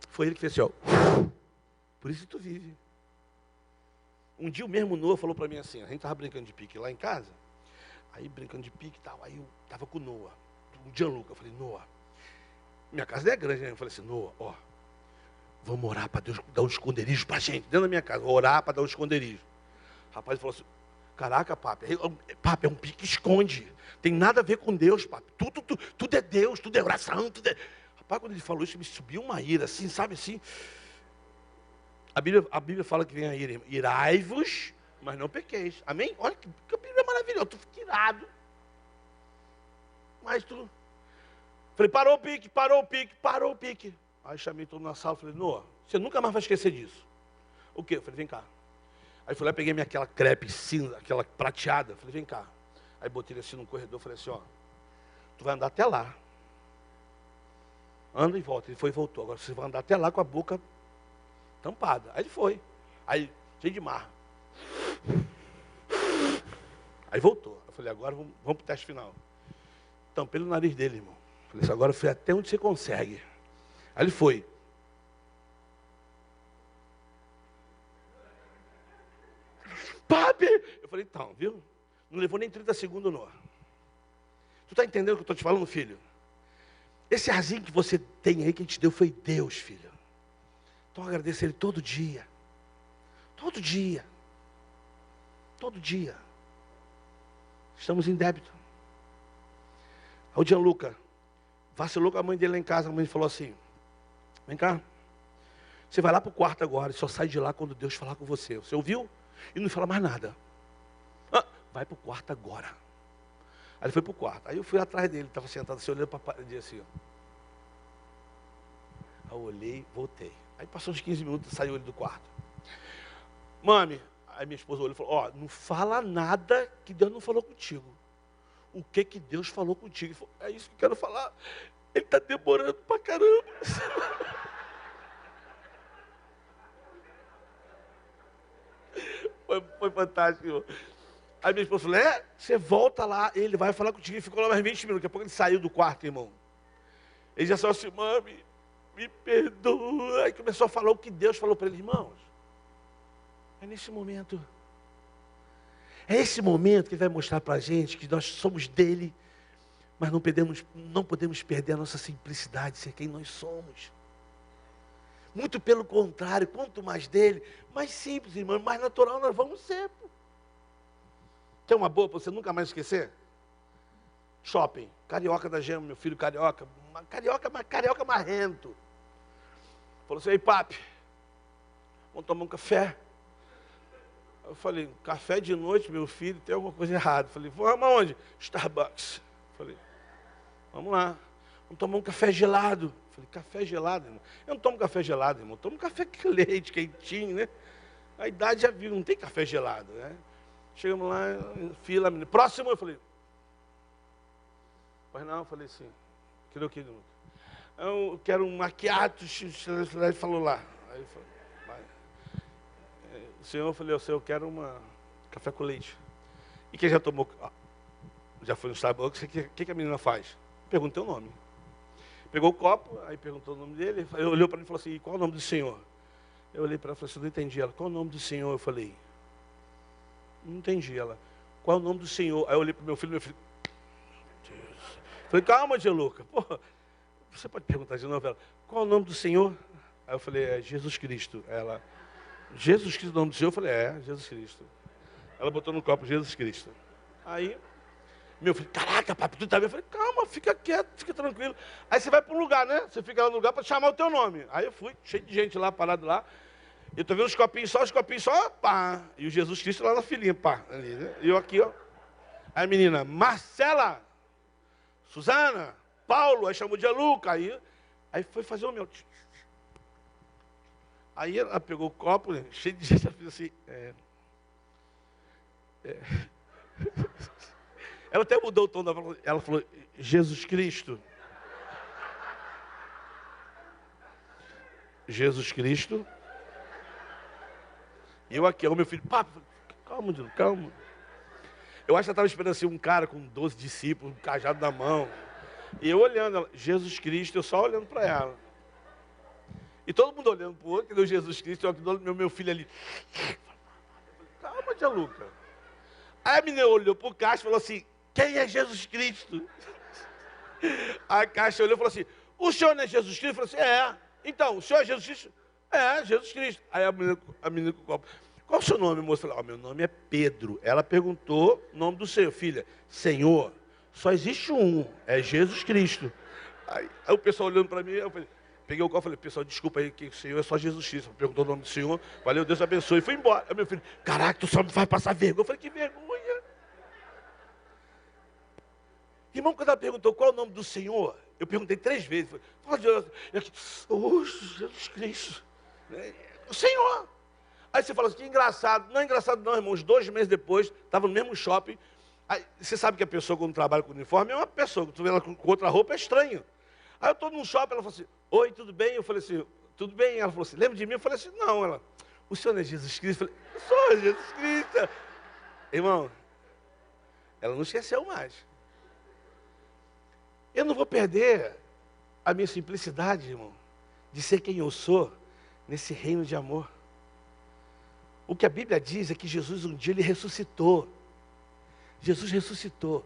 foi ele que fez assim, ó. Por isso que tu vive. Um dia o mesmo Noah falou para mim assim, a gente estava brincando de pique lá em casa, aí brincando de pique e tal, aí eu estava com o Noah, o Gianluca, eu falei: Noah, minha casa não é grande, né? Eu falei assim: Noah, ó, vamos orar para Deus dar um esconderijo para a gente, dentro da minha casa, orar para dar um esconderijo. O rapaz falou assim: caraca, papi, é um pique esconde, tem nada a ver com Deus, papi, tudo é Deus, tudo é oração, tudo é... Rapaz, quando ele falou isso, me subiu uma ira, assim, sabe assim? A Bíblia fala que vem a ira. Irai-vos, mas não pequeis. Amém? Olha que a Bíblia é maravilhosa. Tu fica irado. Mas tu... Falei, parou o pique, parou o pique, parou o pique. Aí chamei todo mundo na sala e falei, Noah, você nunca mais vai esquecer disso. O quê? Eu falei, vem cá. Aí fui lá, peguei aquela crepe cinza, aquela prateada. Falei, vem cá. Aí botei ele assim no corredor, falei assim, ó, tu vai andar até lá. Anda e volta. Ele foi e voltou. Agora você vai andar até lá com a boca tampada. Aí ele foi. Aí, cheio de marra. Aí voltou. Eu falei, agora vamos pro teste final. Tampei no nariz dele, irmão. Falei assim, agora foi até onde você consegue. Aí ele foi. Papi! Eu falei, então, viu? Não levou nem 30 segundos, não. Tu está entendendo o que eu estou te falando, filho? Esse arzinho que você tem aí, que a gente deu, foi Deus, filho. Então agradeça Ele todo dia. Todo dia. Todo dia. Estamos em débito. Aí o Gianluca vacilou com a mãe dele lá em casa. A mãe falou assim, vem cá. Você vai lá para o quarto agora e só sai de lá quando Deus falar com você. Você ouviu? E não fala mais nada. Vai para o quarto agora. Aí ele foi para o quarto. Aí eu fui atrás dele, estava sentado assim, olhando para a parede assim. Ó. Aí eu olhei, voltei. Aí passou uns 15 minutos, saiu ele do quarto. Mami, aí minha esposa olhou e falou, ó, não fala nada que Deus não falou contigo. O que Deus falou contigo? Ele falou, é isso que eu quero falar. Ele está demorando pra caramba. Foi fantástico. Aí minha esposa falou, você volta lá, ele vai falar contigo. Ele ficou lá mais 20 minutos, daqui a pouco ele saiu do quarto, irmão. Ele já saiu assim, mami, me perdoa. Aí começou a falar o que Deus falou para ele, irmãos. É nesse momento. É esse momento que ele vai mostrar para a gente que nós somos dele, mas não podemos perder a nossa simplicidade, ser quem nós somos. Muito pelo contrário, quanto mais dele, mais simples, irmão, mais natural nós vamos ser. Pô. Quer uma boa para você nunca mais esquecer? Shopping, carioca da Gema, meu filho carioca, carioca marrento. Falou assim, ei papi, vamos tomar um café? Eu falei, café de noite, meu filho, tem alguma coisa errada. Eu falei, vamos aonde? Starbucks. Eu falei, vamos lá, vamos tomar um café gelado. Eu falei, café gelado, irmão? Eu não tomo café gelado, irmão, eu tomo café com leite, quentinho, né? A idade já viu, não tem café gelado, né? Chegamos lá, fila, menina. Próximo, eu falei. Pois não, eu falei assim. Querido, querido. Eu quero um macchiato. Ele falou lá. Aí ele falou, vai. O senhor, eu falei, o senhor, eu quero uma café com leite. E quem já tomou, já foi no Starbucks, o que a menina faz? Perguntei o nome. Pegou o copo, aí perguntou o nome dele. Ele olhou para mim e falou assim, e qual é o nome do senhor? Eu olhei para ela e falei assim, não entendi. Ela, qual é o nome do senhor? Eu falei, não entendi. Ela, qual é o nome do senhor? Aí eu olhei para o meu filho, Deus. Falei, calma, Gianluca. Porra, você pode perguntar de novo? Ela, qual é o nome do senhor? Aí eu falei, é Jesus Cristo. Ela, Jesus Cristo, o nome do senhor? Eu falei, é, Jesus Cristo. Ela botou no copo, Jesus Cristo. Aí, meu filho, caraca, papai, tu tá bem? Eu falei, calma, fica quieto, fica tranquilo. Aí você vai para um lugar, né? Você fica lá no lugar para chamar o teu nome. Aí eu fui, cheio de gente lá, parado lá. Eu tô vendo os copinhos só, pá. E o Jesus Cristo lá na filinha, pá. Ali, né? E eu aqui, ó. Aí a menina, Marcela, Suzana, Paulo, aí chamou de Gianluca. Aí foi fazer o meu. Aí ela pegou o copo, né? Cheio de gente, ela fez assim, Ela até mudou o tom da voz. Ela falou, Jesus Cristo. Jesus Cristo. E eu aqui, o meu filho, papo, calma, Dino, calma. Eu acho que ela estava esperando assim, um cara com 12 discípulos, um cajado na mão. E eu olhando, ela, Jesus Cristo, eu só olhando para ela. E todo mundo olhando para o outro, que deu Jesus Cristo, eu meu filho ali. Calma, Gianluca. Aí a menina olhou para o Caixa e falou assim, quem é Jesus Cristo? Aí a Caixa olhou e falou assim, o senhor não é Jesus Cristo? Eu falei assim, então, o senhor é Jesus Cristo? É, Jesus Cristo. Aí a menina com o copo, qual é o seu nome, moça? Eu falei, meu nome é Pedro. Ela perguntou o nome do senhor, filha. Senhor, só existe um, é Jesus Cristo. Aí o pessoal olhando para mim, eu falei, peguei o copo e falei, pessoal, desculpa aí, que o Senhor é só Jesus Cristo. Perguntou o nome do Senhor, valeu, Deus abençoe. E fui embora. Aí meu filho, caraca, tu só me faz passar vergonha. Eu falei, que vergonha. Irmão, quando ela perguntou qual é o nome do Senhor, eu perguntei 3 vezes. Fala de Jesus Cristo. O Senhor. Aí você fala assim, que engraçado. Não é engraçado não, irmãos. 2 meses depois, estava no mesmo shopping. Aí, você sabe que a pessoa, quando trabalha com uniforme, é uma pessoa. Tu vê ela com outra roupa, é estranho. Aí eu estou num shopping, ela falou assim, oi, tudo bem? Eu falei assim, tudo bem? Ela falou assim, lembra de mim? Eu falei assim, não. Ela, o Senhor não é Jesus Cristo? Eu falei, eu sou Jesus Cristo. Irmão, ela não esqueceu mais. Eu não vou perder a minha simplicidade, irmão, de ser quem eu sou nesse reino de amor. O que a Bíblia diz é que Jesus um dia ele ressuscitou. Jesus ressuscitou.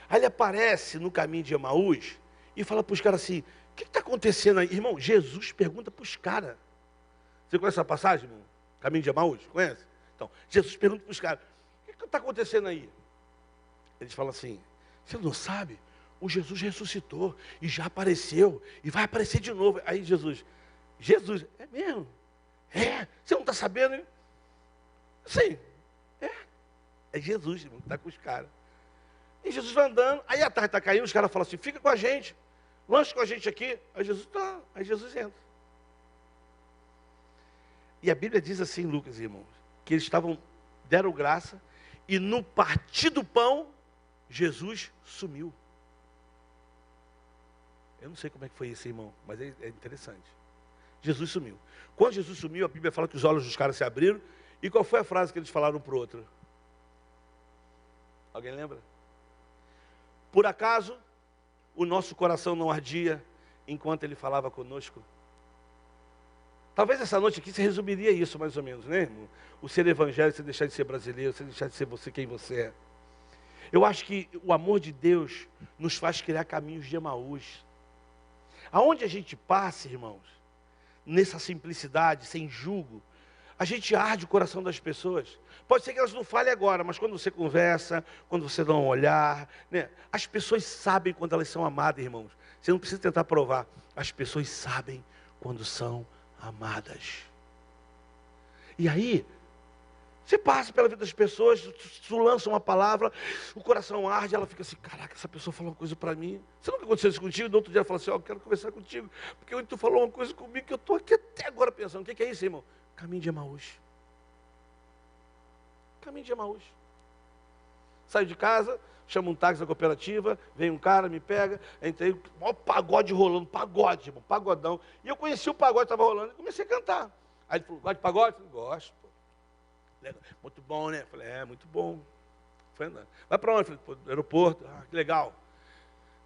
Aí ele aparece no caminho de Emaús e fala para os caras assim, o que está acontecendo aí? Irmão, Jesus pergunta para os caras. Você conhece essa passagem, irmão? Caminho de Emaús, conhece? Então, Jesus pergunta para os caras, o que está acontecendo aí? Eles falam assim, você não sabe? O Jesus ressuscitou e já apareceu e vai aparecer de novo. Aí Jesus, é mesmo? É? Você não está sabendo, hein? Sim, é Jesus, irmão, que está com os caras. E Jesus vai andando, aí a tarde está caindo, os caras falam assim, fica com a gente, lanche com a gente aqui. Aí Jesus tá, aí Jesus entra. E a Bíblia diz assim, Lucas, irmãos, que eles deram graça, e no partir do pão, Jesus sumiu. Eu não sei como é que foi isso, irmão, mas é interessante. Jesus sumiu. Quando Jesus sumiu, a Bíblia fala que os olhos dos caras se abriram. E qual foi a frase que eles falaram um para o outro? Alguém lembra? Por acaso, o nosso coração não ardia enquanto ele falava conosco? Talvez essa noite aqui se resumiria isso, mais ou menos, né, irmão? O ser evangélico, você deixar de ser brasileiro, você deixar de ser você quem você é. Eu acho que o amor de Deus nos faz criar caminhos de Emaús. Aonde a gente passa, irmãos, nessa simplicidade, sem julgo, a gente arde o coração das pessoas. Pode ser que elas não falem agora, mas quando você conversa, quando você dá um olhar, né, as pessoas sabem quando elas são amadas, irmãos. Você não precisa tentar provar. As pessoas sabem quando são amadas. E aí, você passa pela vida das pessoas, tu lança uma palavra, o coração arde, ela fica assim, caraca, essa pessoa falou uma coisa para mim. Você nunca aconteceu isso contigo? No outro dia ela fala assim, ó, eu quero conversar contigo, porque hoje tu falou uma coisa comigo que eu estou aqui até agora pensando. O que é isso, irmão? Caminho de Emaús. Caminho de Emaús. Saio de casa, chamo um táxi da cooperativa, vem um cara, me pega, entrei, ó, pagode rolando, pagode, irmão, pagodão. E eu conheci o pagode que estava rolando e comecei a cantar. Aí ele falou, gosta de pagode? Eu falei, gosto, pô. Muito bom, né? Eu falei, muito bom. Foi andando. Vai para onde? Eu falei, pro aeroporto. Ah, que legal.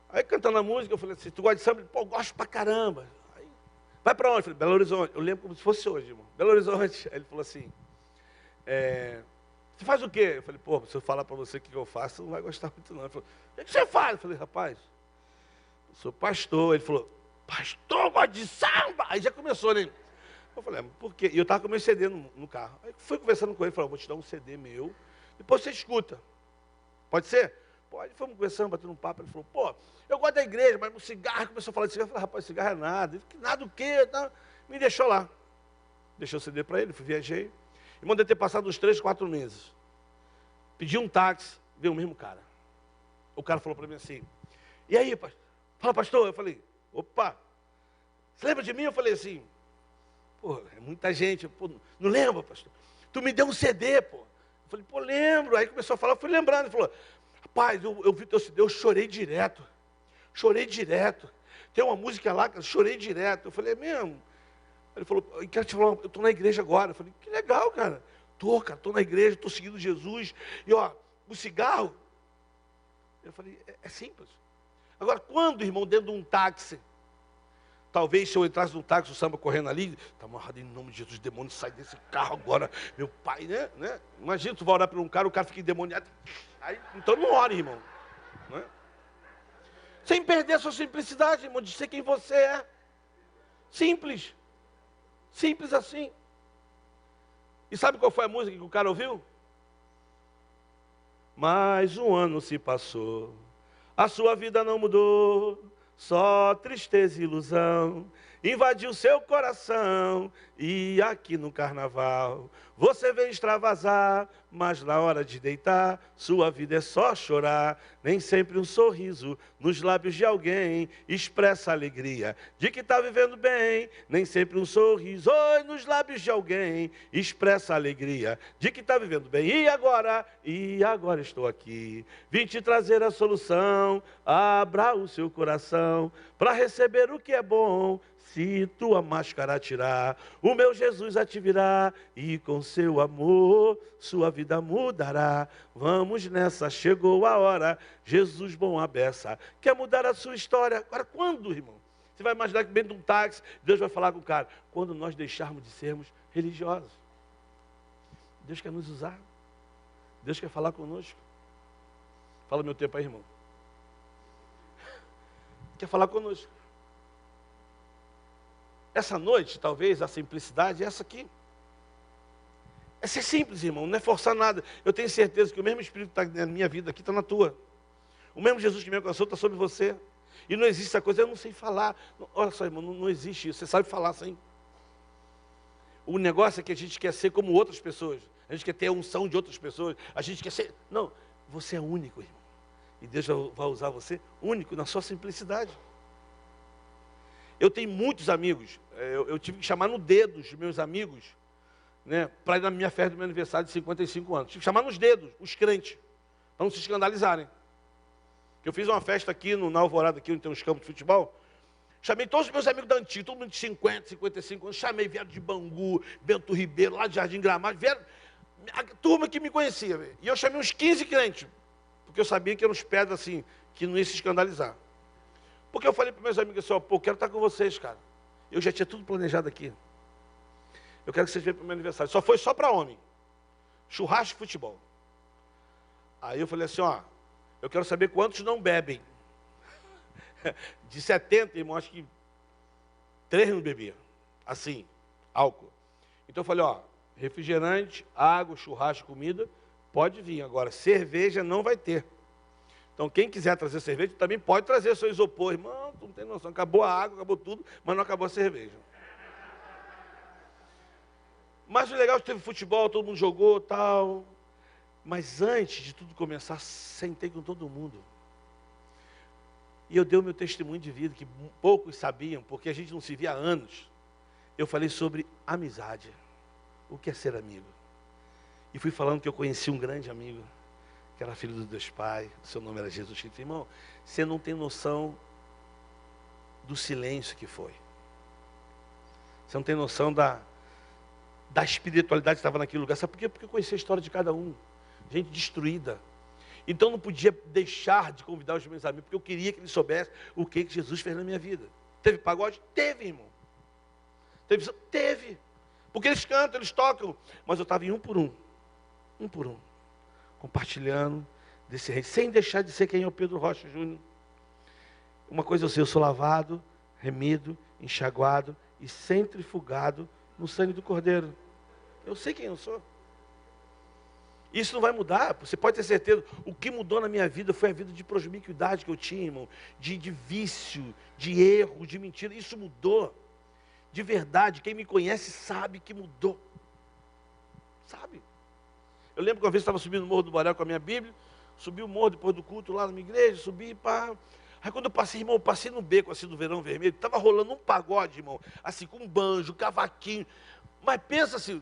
Aí cantando a música, eu falei assim, tu gosta de samba? Pô, gosto pra caramba. Aí, vai para onde? Eu falei, Belo Horizonte. Eu lembro como se fosse hoje, irmão. Belo Horizonte. Aí ele falou assim, você faz o quê? Eu falei, pô, se eu falar para você o que eu faço, você não vai gostar muito não. Ele falou, o que você faz? Eu falei, rapaz, eu sou pastor. Ele falou, pastor, gosta de samba? Aí já começou, né? Eu falei, por quê? E eu estava com o meu CD no carro. Aí fui conversando com ele, falei, vou te dar um CD meu, depois você escuta. Pode ser? Pode. Fomos conversando, batendo um papo. Ele falou, pô, eu gosto da igreja, mas o cigarro, começou a falar de cigarro. Eu falei, rapaz, cigarro é nada. Ele falou, nada o quê? Tá? Me deixou lá. Deixei o CD para ele, viajei. E mandei ter passado uns 3, 4 meses. Pedi um táxi, veio o mesmo cara. O cara falou para mim assim, e aí, pastor? Fala, pastor. Eu falei, opa, você lembra de mim? Eu falei assim, pô, é muita gente. Pô, não lembra, pastor? Tu me deu um CD, pô. Eu falei, pô, lembro. Aí começou a falar, eu fui lembrando. Ele falou, rapaz, eu vi teu CD, eu chorei direto. Chorei direto. Tem uma música lá, cara, chorei direto. Eu falei, é mesmo? Ele falou, eu quero te falar, eu estou na igreja agora. Eu falei, que legal, cara. Estou na igreja, estou seguindo Jesus. E ó, o cigarro. Eu falei, é simples. Agora, quando, irmão, dentro de um táxi, talvez se eu entrasse num táxi, o samba correndo ali, está amarrado em nome de Jesus, demônio, sai desse carro agora, meu pai, né? Imagina, tu vai orar por um cara, o cara fica endemoniado. Aí, então não ore, irmão. Né? Sem perder a sua simplicidade, irmão, de ser quem você é. Simples. Simples assim. E sabe qual foi a música que o cara ouviu? Mais um ano se passou, a sua vida não mudou, só tristeza e ilusão invadiu seu coração. E aqui no carnaval você vem extravasar, mas na hora de deitar sua vida é só chorar. Nem sempre um sorriso nos lábios de alguém expressa a alegria de que está vivendo bem. Nem sempre um sorriso nos lábios de alguém expressa a alegria de que está vivendo bem. E agora estou aqui, vim te trazer a solução. Abra o seu coração para receber o que é bom. Se tua máscara tirar, o meu Jesus a te virá, e com seu amor sua vida mudará. Vamos nessa, chegou a hora, Jesus bom a beça, quer mudar a sua história. Agora, quando, irmão? Você vai imaginar que dentro de um táxi, Deus vai falar com o cara. Quando nós deixarmos de sermos religiosos. Deus quer nos usar. Deus quer falar conosco. Fala meu tempo aí, irmão. Quer falar conosco. Essa noite, talvez, a simplicidade é essa aqui. É ser simples, irmão, não é forçar nada. Eu tenho certeza que o mesmo Espírito que está na minha vida aqui está na tua. O mesmo Jesus que me alcançou está sobre você. E não existe essa coisa, eu não sei falar. Olha só, irmão, não existe isso. Você sabe falar sim. O negócio é que a gente quer ser como outras pessoas. A gente quer ter a unção de outras pessoas. A gente quer ser... Não, você é único, irmão. E Deus vai usar você único na sua simplicidade. Eu tenho muitos amigos, eu tive que chamar no dedo os meus amigos, né, para ir na minha festa do meu aniversário de 55 anos. Tive que chamar nos dedos, os crentes, para não se escandalizarem. Eu fiz uma festa aqui na Alvorada, aqui onde tem uns campos de futebol. Chamei todos os meus amigos da antiga, todo mundo de 50, 55 anos. Chamei, vieram de Bangu, Bento Ribeiro, lá de Jardim Gramado. Vieram a turma que me conhecia. Véio. E eu chamei uns 15 crentes, porque eu sabia que eram uns pedras assim, que não ia se escandalizar. Porque eu falei para meus amigos assim, ó, pô, quero estar com vocês, cara. Eu já tinha tudo planejado aqui. Eu quero que vocês venham para o meu aniversário. Só foi só para homem. Churrasco e futebol. Aí eu falei assim, ó, eu quero saber quantos não bebem. De 70, irmão, acho que 3 não bebiam. Assim, álcool. Então eu falei, ó, refrigerante, água, churrasco, comida, pode vir. Agora, cerveja não vai ter. Então, quem quiser trazer cerveja, também pode trazer seu isopor. Irmão, tu não tem noção. Acabou a água, acabou tudo, mas não acabou a cerveja. Mas o legal é que teve futebol, todo mundo jogou, tal. Mas antes de tudo começar, sentei com todo mundo. E eu dei o meu testemunho de vida, que poucos sabiam, porque a gente não se via há anos. Eu falei sobre amizade. O que é ser amigo? E fui falando que eu conheci um grande amigo, que era filho do Deus Pai, seu nome era Jesus Cristo. Irmão, você não tem noção do silêncio que foi. Você não tem noção da espiritualidade que estava naquele lugar. Sabe por quê? Porque eu conheci a história de cada um. Gente destruída. Então não podia deixar de convidar os meus amigos, porque eu queria que eles soubessem o que Jesus fez na minha vida. Teve pagode? Teve, irmão. Teve. Porque eles cantam, eles tocam. Mas eu estava em um por um, compartilhando desse reino, sem deixar de ser quem é o Pedro Rocha Júnior. Uma coisa eu sei, eu sou lavado, remido, enxaguado e centrifugado no sangue do Cordeiro. Eu sei quem eu sou. Isso não vai mudar, você pode ter certeza. O que mudou na minha vida foi a vida de promiscuidade que eu tinha, irmão. De vício, de erro, de mentira. Isso mudou. De verdade, quem me conhece sabe que mudou. Sabe? Eu lembro que uma vez eu estava subindo o Morro do Borel com a minha Bíblia. Subi o morro depois do culto lá na minha igreja, subi, pá. Aí quando eu passei, irmão, eu passei no beco assim do Verão Vermelho. Estava rolando um pagode, irmão. Assim, com um banjo, cavaquinho. Mas pensa assim,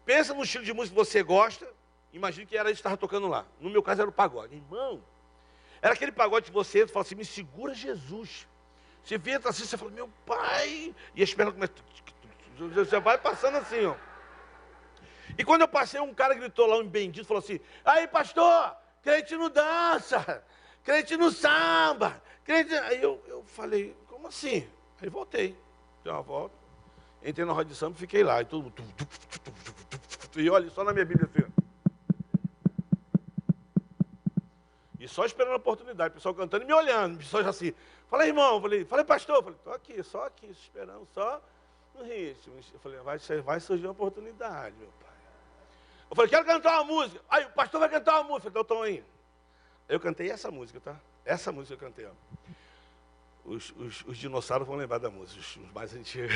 pensa no estilo de música que você gosta. Imagina que era isso que estava tocando lá. No meu caso era o pagode. Irmão, era aquele pagode que você entra e fala assim, me segura Jesus. Você entra assim, você fala, meu pai. E as pernas começam. Você vai passando assim, ó. E quando eu passei, um cara gritou lá, um bendito, falou assim, aí pastor, crente não dança, crente não samba, crente... Aí eu falei, como assim? Aí voltei, dei uma volta, entrei na roda de samba e fiquei lá. E todo mundo... E olha, só na minha Bíblia assim, ó. E só esperando a oportunidade, o pessoal cantando e me olhando, o pessoal já assim. Falei, irmão, falei pastor, estou aqui, só aqui, esperando, só no ritmo. Eu falei, vai surgir uma oportunidade, meu pai. Eu falei, quero cantar uma música. Aí o pastor vai cantar uma música, então estão aí. Eu cantei essa música, tá? Essa música eu cantei, ó. Os dinossauros vão lembrar da música, os mais antigos.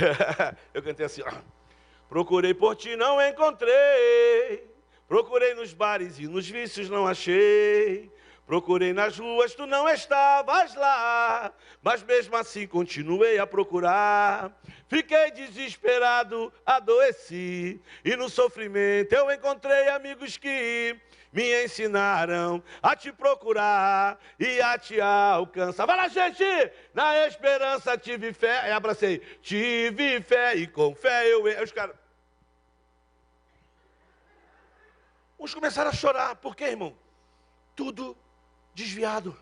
Eu cantei assim, ó. Procurei por ti, não encontrei. Procurei nos bares e nos vícios, não achei. Procurei nas ruas, tu não estavas lá. Mas mesmo assim continuei a procurar. Fiquei desesperado, adoeci. E no sofrimento eu encontrei amigos que me ensinaram a te procurar e a te alcançar. Vai lá, gente! Na esperança tive fé. Aí abracei. Tive fé e com fé eu... Aí os caras... Uns começaram a chorar. Por quê, irmão? Tudo desviado.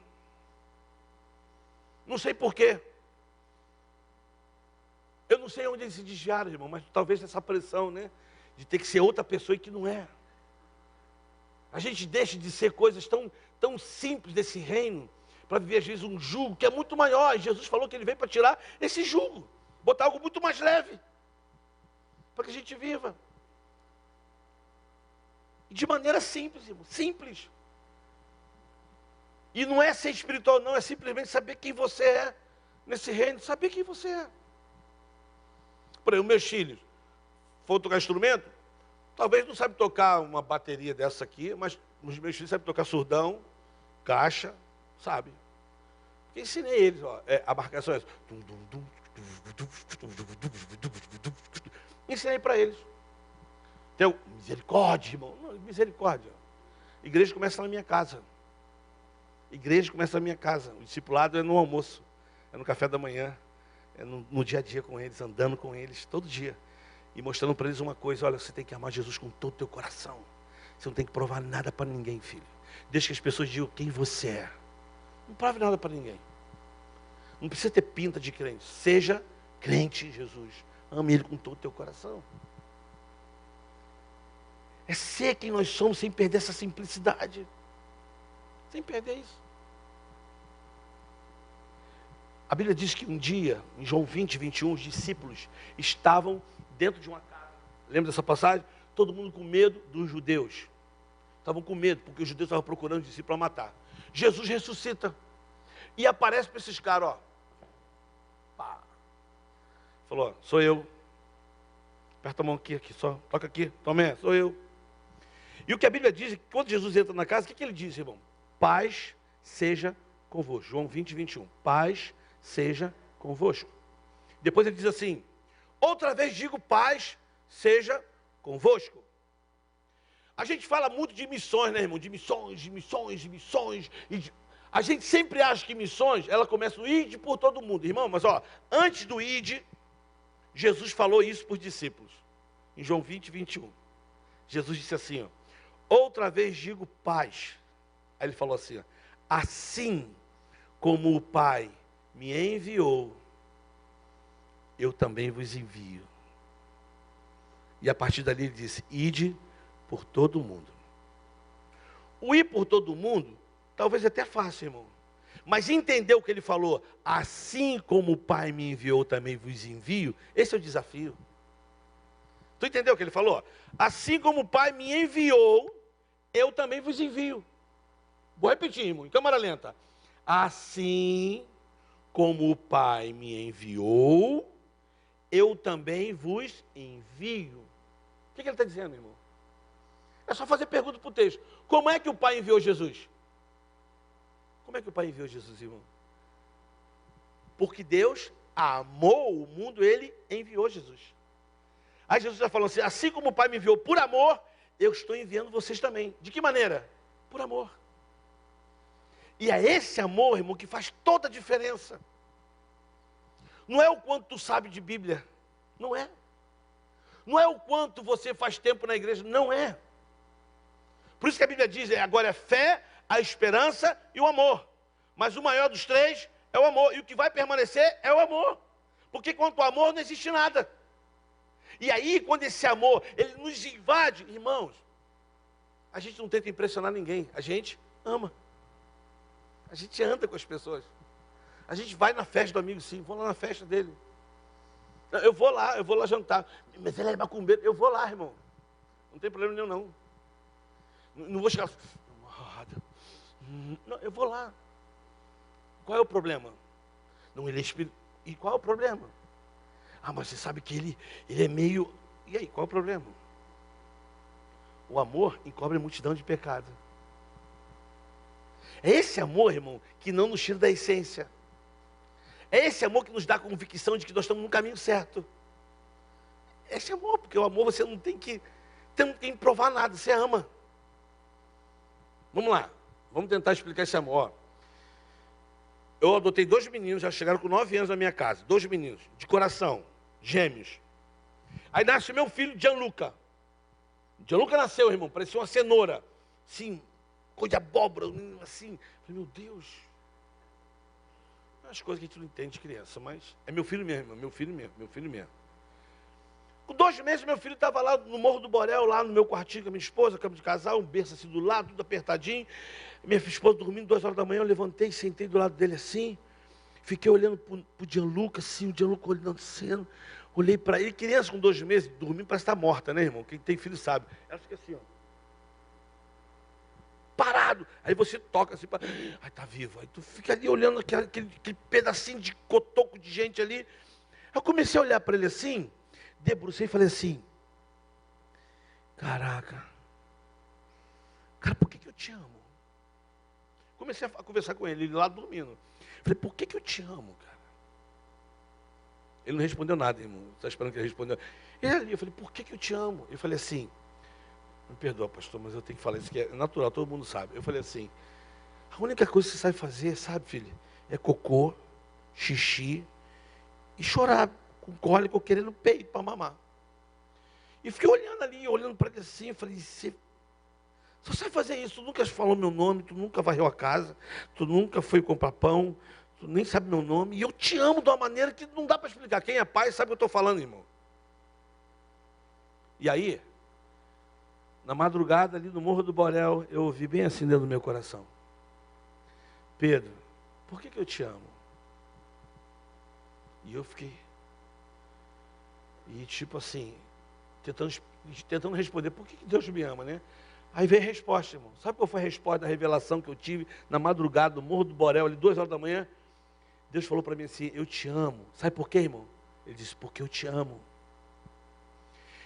Não sei por quê. Eu não sei onde eles se desviaram, irmão, mas talvez essa pressão, né? De ter que ser outra pessoa e que não é. A gente deixa de ser coisas tão simples desse reino para viver, às vezes, um jugo que é muito maior. E Jesus falou que ele veio para tirar esse jugo, botar algo muito mais leve, para que a gente viva. E de maneira simples, irmão, simples. E não é ser espiritual, não, é simplesmente saber quem você é nesse reino, saber quem você é. Por exemplo, meus filhos, for tocar instrumento, talvez não sabe tocar uma bateria dessa aqui, mas os meus filhos sabem tocar surdão, caixa, sabe? Porque ensinei eles, ó, a marcação é essa. Ensinei para eles. Então, misericórdia, irmão. Não, misericórdia. Igreja começa na minha casa. Igreja começa na minha casa. O discipulado é no almoço, é no café da manhã, é no dia a dia com eles, andando com eles, todo dia. E mostrando para eles uma coisa, olha, você tem que amar Jesus com todo o teu coração. Você não tem que provar nada para ninguém, filho. Deixa que as pessoas digam quem você é. Não prove nada para ninguém. Não precisa ter pinta de crente. Seja crente em Jesus. Ame Ele com todo o teu coração. É ser quem nós somos sem perder essa simplicidade. Sem perder isso. A Bíblia diz que um dia, em João 20, 21, os discípulos estavam dentro de uma casa. Lembra dessa passagem? Todo mundo com medo dos judeus. Estavam com medo, porque os judeus estavam procurando os discípulos para matar. Jesus ressuscita. E aparece para esses caras, ó. Pá. Falou, ó, sou eu. Aperta a mão aqui, só. Toca aqui. Tomé, sou eu. E o que a Bíblia diz é que quando Jesus entra na casa, o que ele diz, irmão? Paz seja convosco. João 20, 21. Paz seja convosco. Depois ele diz assim, outra vez digo paz seja convosco. A gente fala muito de missões, né, irmão? De missões, de missões, de missões. A gente sempre acha que missões, ela começa no ide por todo mundo, irmão. Mas, ó, antes do ide, Jesus falou isso para os discípulos. Em João 20, 21. Jesus disse assim, ó, outra vez digo paz. Aí ele falou assim, ó, assim como o Pai me enviou, eu também vos envio. E a partir dali ele disse, ide por todo mundo. O ir por todo mundo, talvez até fácil, irmão. Mas entender o que ele falou, assim como o Pai me enviou, também vos envio, esse é o desafio. Tu entendeu o que ele falou? Assim como o Pai me enviou, eu também vos envio. Vou repetir, irmão, em câmera lenta. Assim como o Pai me enviou, eu também vos envio. O que ele está dizendo, irmão? É só fazer pergunta para o texto. Como é que o Pai enviou Jesus? Como é que o Pai enviou Jesus, irmão? Porque Deus amou o mundo, Ele enviou Jesus. Aí Jesus já falou assim, assim como o Pai me enviou por amor, eu estou enviando vocês também. De que maneira? Por amor. E é esse amor, irmão, que faz toda a diferença. Não é o quanto tu sabe de Bíblia. Não é. Não é o quanto você faz tempo na igreja. Não é. Por isso que a Bíblia diz, agora é fé, a esperança e o amor. Mas o maior dos três é o amor. E o que vai permanecer é o amor. Porque quanto ao amor não existe nada. E aí, quando esse amor, ele nos invade, irmãos, a gente não tenta impressionar ninguém. A gente ama. A gente anda com as pessoas. A gente vai na festa do amigo, sim. Vou lá na festa dele. Eu vou lá jantar. Mas ele é macumbeiro. Eu vou lá, irmão. Não tem problema nenhum, não. Não vou chegar... Não, eu vou lá. Qual é o problema? Não, ele é espírito. E qual é o problema? Ah, mas você sabe que ele é meio... E aí, qual é o problema? O amor encobre a multidão de pecados. É esse amor, irmão, que não nos tira da essência. É esse amor que nos dá a convicção de que nós estamos no caminho certo. Esse amor, porque o amor você não tem que provar nada, você ama. Vamos lá, vamos tentar explicar esse amor. Eu adotei 2 meninos, já chegaram com 9 anos na minha casa. 2 meninos, de coração, gêmeos. Aí nasce o meu filho, Gianluca. Gianluca nasceu, irmão, parecia uma cenoura. Assim, cor de abóbora, assim. Falei, meu Deus. As coisas que a gente não entende de criança, mas é meu filho mesmo, meu filho mesmo. Com 2 meses, meu filho estava lá no Morro do Borel, lá no meu quartinho com a minha esposa, cama de casal, um berço assim do lado, tudo apertadinho. Minha esposa dormindo, 2 horas da manhã, eu levantei, sentei do lado dele assim, fiquei olhando para o Gianluca, assim, o Gianluca olhando cena, olhei para ele, criança com 2 meses, dormindo, parece estar morta, né, irmão? Quem tem filho sabe. Ela fica assim, ó. Parado. Aí você toca assim, ai, tá vivo. Aí tu fica ali olhando aquele pedacinho de cotoco de gente ali. Eu comecei a olhar para ele assim, debrucei e falei assim, caraca, cara, por que eu te amo? Comecei a conversar com ele lá dormindo. Falei, por que eu te amo, cara? Ele não respondeu nada, irmão. Você está esperando que ele respondeu? Ele ali, eu falei, por que eu te amo? Eu falei assim, me perdoa, pastor, mas eu tenho que falar isso, que é natural, todo mundo sabe. Eu falei assim, a única coisa que você sabe fazer, sabe, filho, é cocô, xixi e chorar com cólico, querendo peito para mamar. E fiquei olhando ali, olhando para ele assim, eu falei, você só sabe fazer isso, tu nunca falou meu nome, tu nunca varreu a casa, tu nunca foi comprar pão, tu nem sabe meu nome, e eu te amo de uma maneira que não dá para explicar. Quem é pai sabe o que eu estou falando, irmão. E aí, na madrugada ali no Morro do Borel, eu ouvi bem assim dentro do meu coração, Pedro, por que eu te amo? E eu fiquei, e tipo assim, tentando responder, por que Deus me ama, né? Aí veio a resposta, irmão. Sabe qual foi a resposta da revelação que eu tive na madrugada, no Morro do Borel, ali 2 horas da manhã? Deus falou para mim assim, eu te amo. Sabe por quê, irmão? Ele disse, porque eu te amo.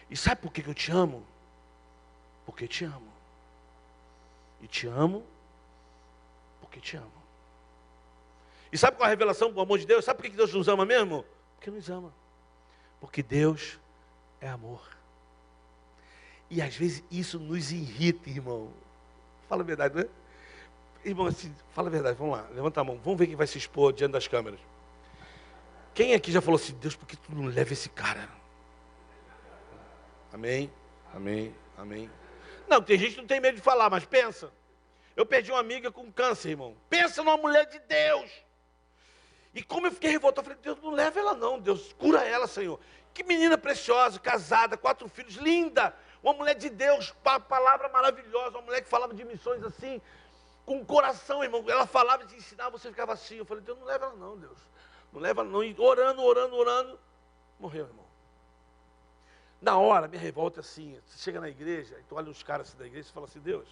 E sabe por que eu te amo? Porque eu te amo. E te amo porque te amo. E sabe qual é a revelação do amor de Deus? Sabe por que Deus nos ama mesmo? Porque nos ama. Porque Deus é amor. E às vezes isso nos irrita, irmão. Fala a verdade, né? Irmão, assim, fala a verdade, vamos lá, levanta a mão. Vamos ver quem vai se expor diante das câmeras. Quem aqui já falou assim, Deus, por que tu não leva esse cara? Amém, amém, amém. Não, tem gente que não tem medo de falar, mas pensa. Eu perdi uma amiga com câncer, irmão. Pensa numa mulher de Deus. E como eu fiquei revoltado, eu falei, Deus, não leva ela não, Deus, cura ela, Senhor. Que menina preciosa, casada, 4 filhos, linda. Uma mulher de Deus, palavra maravilhosa, uma mulher que falava de missões assim, com o coração, irmão. Ela falava de ensinar, você ficava assim. Eu falei, Deus, não leva ela não, Deus. Não leva ela não. E orando, morreu, irmão. Na hora, minha revolta é assim, você chega na igreja, e tu olha os caras assim da igreja e fala assim, Deus,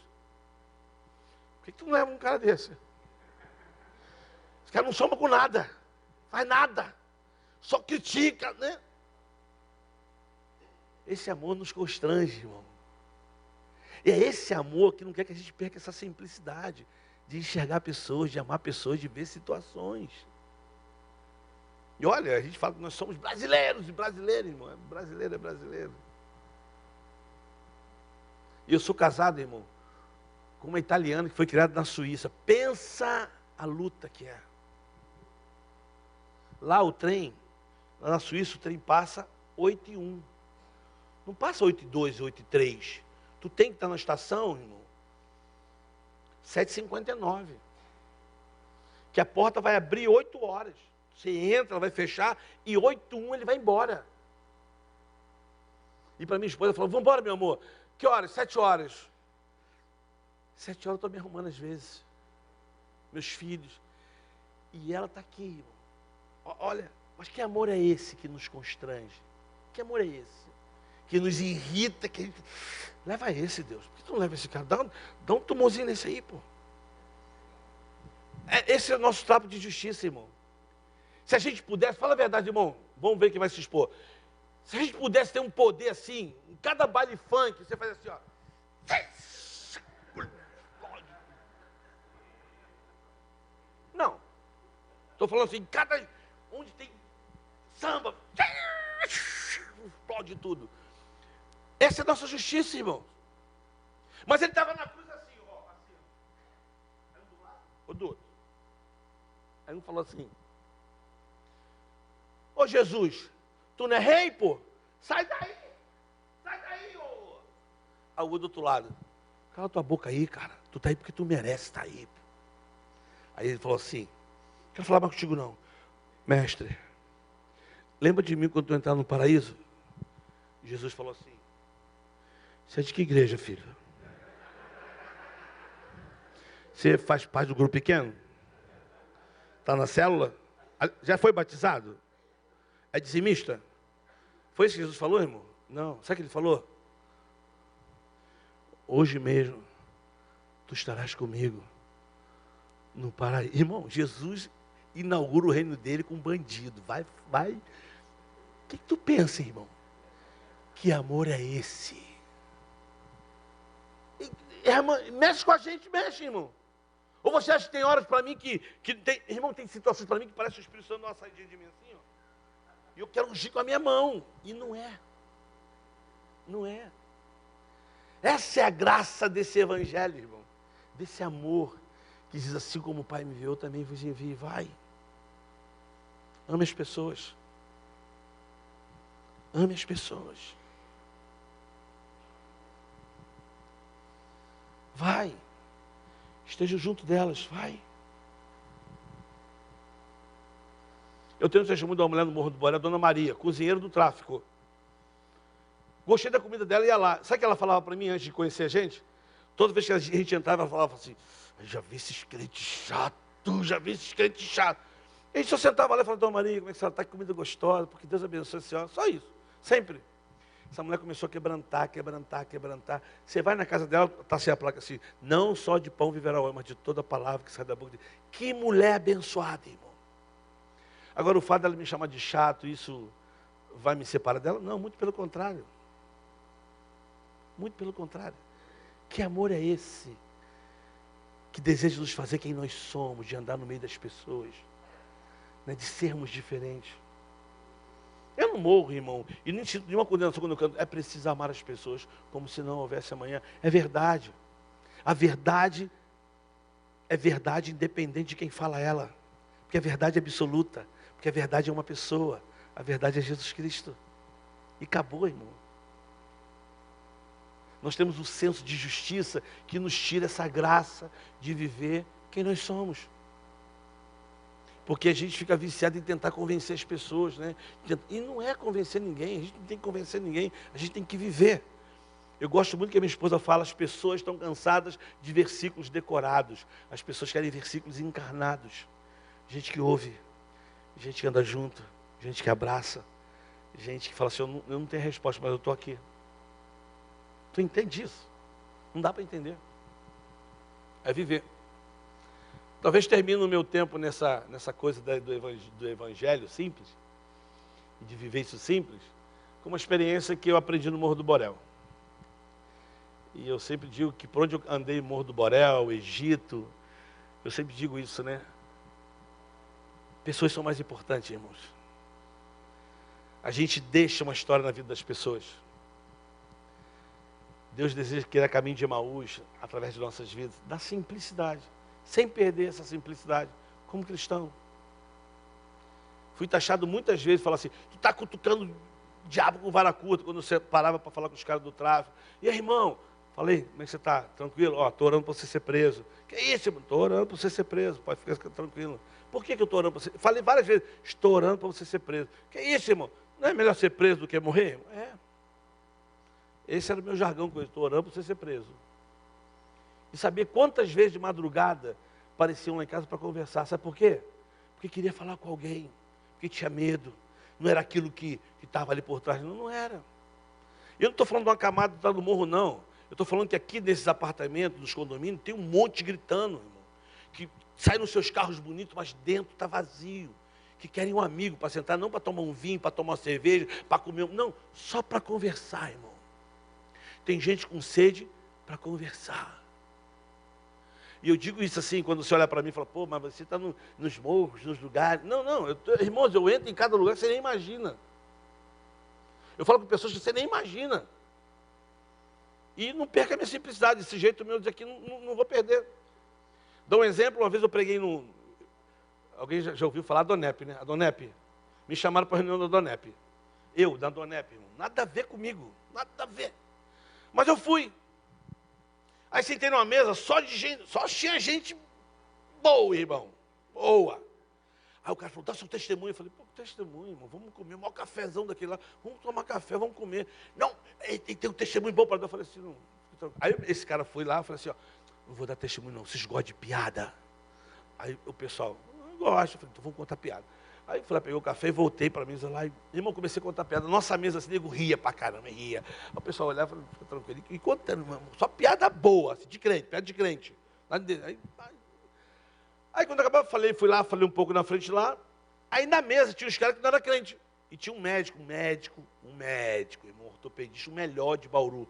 por que tu não leva um cara desse? Esse cara não soma com nada, faz nada, só critica, né? Esse amor nos constrange, irmão. E é esse amor que não quer que a gente perca essa simplicidade de enxergar pessoas, de amar pessoas, de ver situações. E olha, a gente fala que nós somos brasileiros e brasileiros, irmão. Brasileiro é brasileiro. E eu sou casado, irmão, com uma italiana que foi criada na Suíça. Pensa a luta que é. Lá o trem, lá na Suíça, o trem passa 8h01. Não passa 8h02, 8h03. Tu tem que estar na estação, irmão, 7h59. Que a porta vai abrir 8 horas. Você entra, ela vai fechar, e 8h01 ele vai embora. E para minha esposa, ela falou, vamos embora, meu amor. Que horas? 7 horas. 7 horas eu estou me arrumando às vezes. Meus filhos. E ela está aqui, irmão. Olha, mas que amor é esse que nos constrange? Que amor é esse? Que nos irrita, que a gente... Leva esse, Deus. Por que tu não leva esse cara? Dá um tumorzinho nesse aí, pô. Esse é o nosso trapo de justiça, irmão. Se a gente pudesse, fala a verdade, irmão, vamos ver quem vai se expor. Se a gente pudesse ter um poder assim, em cada baile funk, você faz assim, ó. Não. Estou falando assim, onde tem samba, explode tudo. Essa é a nossa justiça, irmão. Mas ele estava na cruz assim, ó, assim. Aí um do lado, o do outro. Aí um falou assim, ô Jesus, tu não é rei, pô? Sai daí, ô. Aí o do outro lado, cala tua boca aí, cara. Tu tá aí porque tu merece estar aí. Pô. Aí ele falou assim, não quero falar mais contigo não. Mestre, lembra de mim quando tu entrar no paraíso? Jesus falou assim, você é de que igreja, filho? Você faz parte do grupo pequeno? Está na célula? Já foi batizado? É dizimista? Foi isso que Jesus falou, irmão? Não. Sabe o que ele falou? Hoje mesmo, tu estarás comigo no paraíso. Irmão, Jesus inaugura o reino dele com um bandido. Vai. O que tu pensa, irmão? Que amor é esse? Irmão, mexe com a gente, mexe, irmão. Ou você acha que tem horas para mim que tem... Irmão, tem situações para mim que parece que o Espírito Santo dá uma saidinha de mim assim, ó. E eu quero ungir com a minha mão. E não é. Não é. Essa é a graça desse evangelho, irmão. Desse amor que diz assim como o Pai me enviou, eu também vos envio. Vai. Ame as pessoas. Ame as pessoas. Vai. Esteja junto delas. Vai. Eu tenho um testemunho de uma mulher no Morro do Boré, a Dona Maria, cozinheira do tráfico. Gostei da comida dela e ia lá. Sabe o que ela falava para mim antes de conhecer a gente? Toda vez que a gente entrava, ela falava assim, já vi esses crentes chatos, já vi esses crentes chatos. E a gente só sentava lá e falava, Dona Maria, como é que a senhora está? Que comida gostosa, porque Deus abençoe a senhora. Só isso, sempre. Essa mulher começou a quebrantar. Você vai na casa dela, está assim a placa assim, não só de pão viverá o homem, mas de toda palavra que sai da boca dele. Que mulher abençoada, irmão. Agora, o fato dela me chamar de chato, isso vai me separar dela? Não, muito pelo contrário. Muito pelo contrário. Que amor é esse? Que deseja nos fazer quem nós somos, de andar no meio das pessoas, né, de sermos diferentes. Eu não morro, irmão, e nem sinto nenhuma condenação quando eu canto. É preciso amar as pessoas como se não houvesse amanhã. É verdade. A verdade é verdade independente de quem fala ela. Porque a verdade é absoluta. Porque a verdade é uma pessoa. A verdade é Jesus Cristo. E acabou, irmão. Nós temos um senso de justiça que nos tira essa graça de viver quem nós somos. Porque a gente fica viciado em tentar convencer as pessoas, né? E não é convencer ninguém, a gente não tem que convencer ninguém, a gente tem que viver. Eu gosto muito que a minha esposa fala, as pessoas estão cansadas de versículos decorados. As pessoas querem versículos encarnados. Gente que ouve, gente que anda junto, gente que abraça, gente que fala assim, eu não tenho resposta, mas eu estou aqui. Tu entende isso? Não dá para entender. É viver. Talvez termine o meu tempo nessa coisa do evangelho simples, e de viver isso simples, com uma experiência que eu aprendi no Morro do Borel. E eu sempre digo que por onde eu andei, Morro do Borel, Egito, eu sempre digo isso, né? Pessoas são mais importantes, irmãos. A gente deixa uma história na vida das pessoas. Deus deseja que a caminho de Emaús, através de nossas vidas, da simplicidade, sem perder essa simplicidade, como cristão. Fui taxado muitas vezes, falar assim, tu está cutucando o diabo com vara curta, quando você parava para falar com os caras do tráfico. E aí, irmão, falei, como é que você está? Tranquilo? Ó, estou orando para você ser preso. Que isso, irmão? Estou orando para você ser preso, pode ficar tranquilo. Por que eu estou orando para você? Falei várias vezes, estou orando para você ser preso. Que isso, irmão? Não é melhor ser preso do que morrer? Irmão? É. Esse era o meu jargão, com estou orando para você ser preso. E sabia quantas vezes de madrugada apareciam lá em casa para conversar. Sabe por quê? Porque queria falar com alguém, porque tinha medo. Não era aquilo que estava ali por trás, não era. Eu não estou falando de uma camada que está no morro, não. Eu estou falando que aqui nesses apartamentos, nos condomínios, tem um monte gritando, irmão. Que sai nos seus carros bonitos, mas dentro está vazio. que querem um amigo para sentar, não para tomar um vinho, para tomar uma cerveja, para comer, não, só para conversar, irmão. Tem gente com sede para conversar. E eu digo isso assim, quando você olha para mim e fala, pô, mas você está nos morros, nos lugares. Não, irmãos, eu entro em cada lugar que você nem imagina. Eu falo com pessoas que você nem imagina. E não perca a minha simplicidade, esse jeito meu de aqui, não vou perder. Dou um exemplo, uma vez eu preguei no... Alguém já ouviu falar da Donep, né? A Donep. Me chamaram para a reunião da Donep. Eu, da Donep, irmão. Nada a ver comigo, nada a ver. Mas eu fui. Aí sentei numa mesa só de gente, só tinha gente boa, irmão. Boa. Aí o cara falou, dá seu testemunho. Eu falei, pô, testemunho, irmão, vamos comer, o maior cafezão daquele lá, vamos tomar café, vamos comer. Não, tem um testemunho bom para dar. Eu falei assim, não. Aí esse cara foi lá, eu falei assim, ó, não vou dar testemunho não, vocês gostam de piada? Aí o pessoal, eu gosto, eu falei, então vamos contar piada. Aí eu fui lá, peguei o café e voltei para a mesa lá, e irmão, comecei a contar piada. Nossa mesa, assim, nego ria pra caramba, ria. Aí o pessoal olhava e falava, fica tranquilo, e contando, irmão, só piada boa, assim, de crente, piada de crente. Aí quando acabou, fui lá, falei um pouco na frente lá. Aí na mesa tinha os caras que não eram crente. E tinha um médico, irmão, ortopedista, o melhor de Bauru.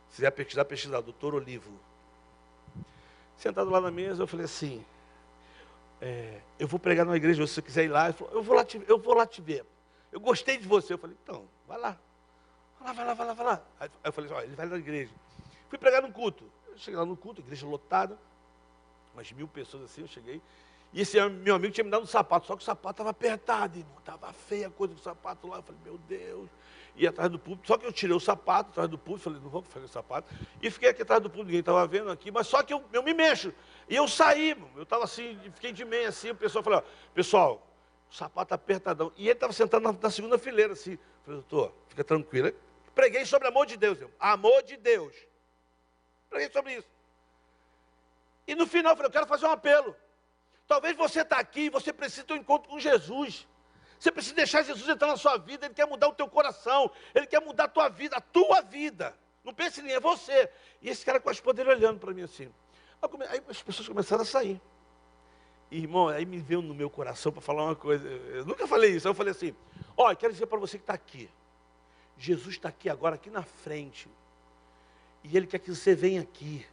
Se quiser pesquisar, doutor Olivo. Sentado lá na mesa, eu falei assim, eu vou pregar numa igreja, se você quiser ir lá. Ele falou, eu vou lá te ver. Eu gostei de você. Eu falei, então, vai lá. Vai lá. Aí eu falei assim, ó, ele vai na igreja. Fui pregar num culto. Eu cheguei lá no culto, igreja lotada. Umas 1000 pessoas assim, eu cheguei. E esse meu amigo tinha me dado um sapato, só que o sapato estava apertado, irmão. Estava feia a coisa do sapato lá. Eu falei, meu Deus. E atrás do púlpito, só que eu tirei o sapato atrás do púlpito, falei, não vou fazer o sapato. E fiquei aqui atrás do púlpito, ninguém estava vendo aqui, mas só que eu me mexo. E eu saí, irmão. Eu estava assim, fiquei de meia assim, o pessoal falou, pessoal, o sapato apertadão. E ele estava sentado na segunda fileira, assim. Eu falei, doutor, fica tranquilo. Preguei sobre amor de Deus, irmão. Amor de Deus. Preguei sobre isso. E no final eu falei, eu quero fazer um apelo. Talvez você está aqui e você precisa ter um encontro com Jesus. Você precisa deixar Jesus entrar na sua vida, Ele quer mudar o teu coração, Ele quer mudar a tua vida. Não pense em mim, é você. E esse cara com a esposa dele olhando para mim assim. Aí as pessoas começaram a sair. E, irmão, aí me veio no meu coração para falar uma coisa. Eu nunca falei isso, eu falei assim, olha, quero dizer para você que está aqui. Jesus está aqui agora, aqui na frente. E Ele quer que você venha aqui.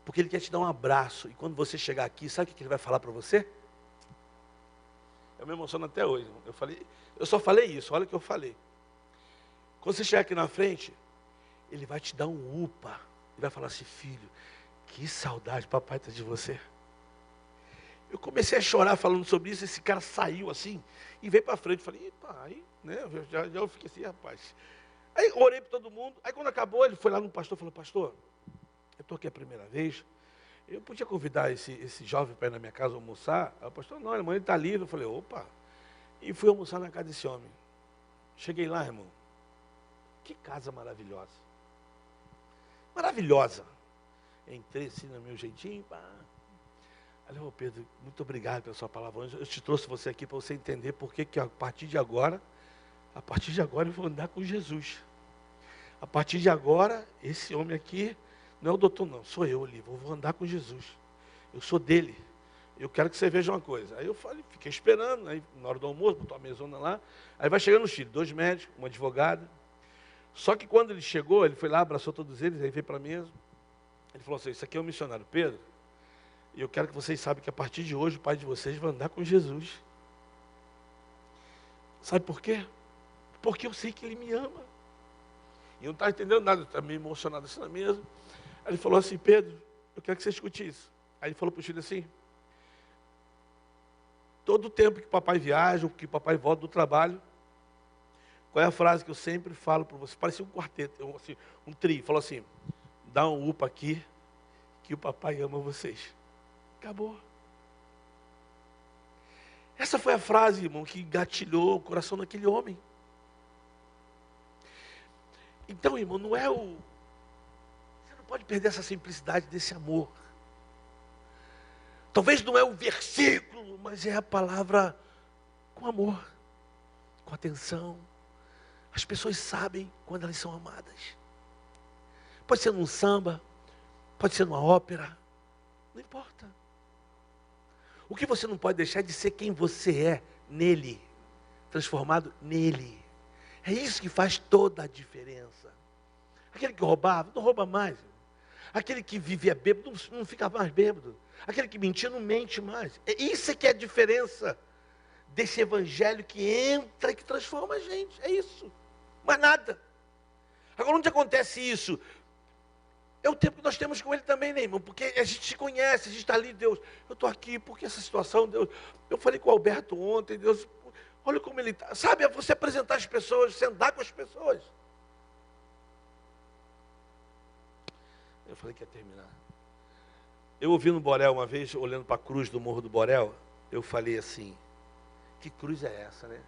Porque Ele quer te dar um abraço. E quando você chegar aqui, sabe o que Ele vai falar para você? Eu me emociono até hoje. Eu só falei isso, olha o que eu falei. Quando você chegar aqui na frente, Ele vai te dar um upa. Ele vai falar assim, filho, que saudade, papai está de você. Eu comecei a chorar falando sobre isso, esse cara saiu assim, e veio para frente. Falei, pai, né? Eu fiquei assim, rapaz. Aí orei para todo mundo. Aí quando acabou, ele foi lá no pastor e falou, pastor, eu estou aqui a primeira vez. Eu podia convidar esse jovem para ir na minha casa almoçar? Aí o pastor, não, irmão, ele está livre. Eu falei, opa. E fui almoçar na casa desse homem. Cheguei lá, irmão. Que casa maravilhosa. Maravilhosa. Entrei assim no meu jeitinho. Pá. Aí eu, Pedro, muito obrigado pela sua palavra. Eu te trouxe você aqui para você entender porque que a partir de agora eu vou andar com Jesus. A partir de agora, esse homem aqui, não é o doutor não, sou eu ali, vou andar com Jesus. Eu sou dele. Eu quero que você veja uma coisa. Aí eu falei, fiquei esperando, aí na hora do almoço, botou a mesona lá. Aí vai chegando os filhos, 2 médicos, uma advogada. Só que quando ele chegou, ele foi lá, abraçou todos eles, aí veio para a mesa. Ele falou assim, isso aqui é o missionário Pedro. E eu quero que vocês saibam que a partir de hoje o pai de vocês vai andar com Jesus. Sabe por quê? Porque eu sei que ele me ama. E eu não estava entendendo nada, eu estava meio emocionado assim na mesa. Aí ele falou assim, Pedro, eu quero que você escute isso. Aí ele falou para o filho assim, todo tempo que o papai viaja, ou que o papai volta do trabalho, qual é a frase que eu sempre falo para você? Parecia um quarteto, assim, um trio. Falou assim, dá um upa aqui, que o papai ama vocês. Acabou. Essa foi a frase, irmão, que gatilhou o coração daquele homem. Então, irmão, não é o... Você não pode perder essa simplicidade desse amor. Talvez não é o versículo, mas é a palavra com amor, com atenção. As pessoas sabem quando elas são amadas. Pode ser num samba, pode ser numa ópera, não importa. O que você não pode deixar é de ser quem você é nele, transformado nele. É isso que faz toda a diferença. Aquele que roubava, não rouba mais. Aquele que vivia bêbado, não fica mais bêbado. Aquele que mentia, não mente mais. Isso é que é a diferença desse evangelho que entra e que transforma a gente. É isso. Mais nada. Agora, onde acontece isso? É o tempo que nós temos com ele também, né, irmão? Porque a gente se conhece, a gente está ali, Deus, eu estou aqui, porque essa situação, Deus, eu falei com o Alberto ontem, Deus, olha como ele está. Sabe, é você apresentar as pessoas, você andar com as pessoas. Eu falei que ia terminar. Eu ouvi no Borel uma vez, olhando para a cruz do Morro do Borel, eu falei assim, que cruz é essa, né?